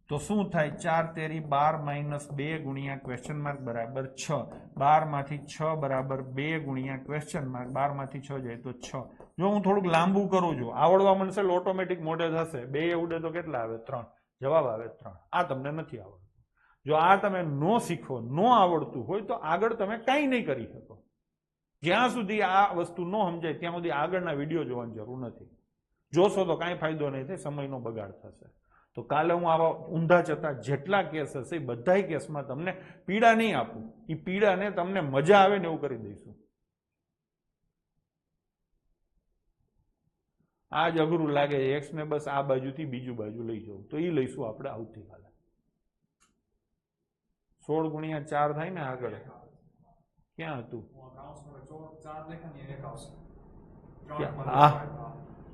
તો શું થાય? 4 તેરી 12 માઇનસ 2 ગુણ્યા ક્વેશ્ચન માર્ક બરાબર 6. 12 માંથી 6 બરાબર 2 ગુણ્યા ક્વેશ્ચન માર્ક. 12 માંથી 6 જાય તો 6. જો હું થોડુંક લાંબુ કરું છું, આવડવા મળશે, ઓટોમેટિક મોઢે થશે. 2 ઉડે તો કેટલા આવે? 3. જવાબ આવે 3. આ તમને નથી આવડતું. જો આ તમે નો શીખો, નો આવડતું હોય તો આગળ તમે કંઈ નહીં કરી શકો. જ્યાં સુધી આ વસ્તુ ન સમજાય ત્યાં સુધી આગળના વિડીયો જોવાની જરૂર નથી. જોશો તો કાંઈ ફાયદો નહીં થાય, સમયનો બગાડ થશે. તો કાલે હું આવા ઊંધા જતા જેટલા કેસ હશે એ બધા કેસમાં તમને પીડા નહીં આપું, એ પીડાને તમને મજા આવે ને એવું કરી દઈશું. આ જ અઘરું લાગે એક્સ ને બસ આ બાજુથી બીજું બાજુ લઈ જવું, તો એ લઈશું આપણે આવતીકાલે. 16 ગુણ્યા 4 થાય ને આગળ ક્યાં હતું?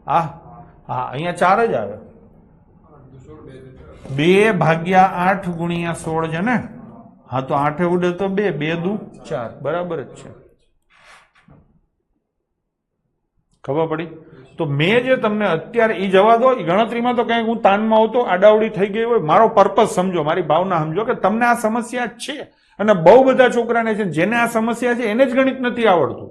હા અહીંયા 4 જ આવે. 2 ભાગ્યા 8 ગુણ્યા 16 છે ને? હા તો 8 ઉડે તો 2, 2 દુ 4, બરાબર જ છે. ખબર પડી? તો મેં જે તમને અત્યારે એ જવા દો, એ ગણતરીમાં તો કંઈક હું તાનમાં આવતો આડાવડી થઈ ગઈ હોય, મારો પર્પઝ સમજો, મારી ભાવના સમજો કે તમને આ સમસ્યા છે. અને બહુ બધા છોકરાને છે જેને આ સમસ્યા છે એને જ ગણિત નથી આવડતું.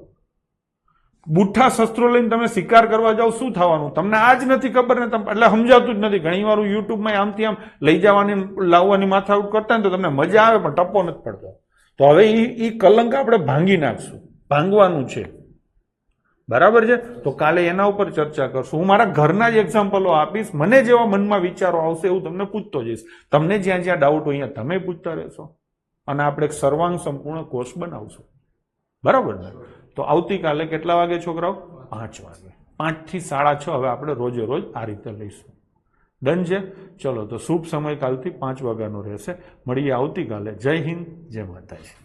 બુઠ્ઠા શસ્ત્રો લઈને તમે શિકાર કરવા જાઓ, શું થવાનું? તમને આ જ નથી ખબર ને, એટલે સમજાતું જ નથી. ઘણી વાર યુટ્યુબમાં આમથી આમ લઈ જવાની લાવવાની માથાકૂટ કરતા ને તો તમને મજા આવે પણ ટપ્પો નથી પડતો. તો હવે એ કલંક આપણે ભાંગી નાખશું, ભાંગવાનું છે. બરાબર છે? તો કાલે એના ઉપર ચર્ચા કરશું. હું મારા ઘરના જ એક્ઝામ્પલો આપીશ, મને જેવા મનમાં વિચારો આવશે એવું તમને પૂછતો જઈશ. તમને જ્યાં જ્યાં ડાઉટ હોય અહીંયા તમે પૂછતા રહેશો અને આપણે એક સર્વાંગ સંપૂર્ણ કોર્સ બનાવશું. બરાબર ને? તો આવતીકાલે કેટલા વાગે છોકરાઓ? 5 વાગે. 5 થી 6:30 હવે આપણે રોજે રોજ આ રીતે લઈશું. ડન છે? ચલો તો શુભ સમય કાલથી 5 વાગ્યાનો રહેશે. મળીએ આવતીકાલે. જય હિન્દ, જય માતાજી.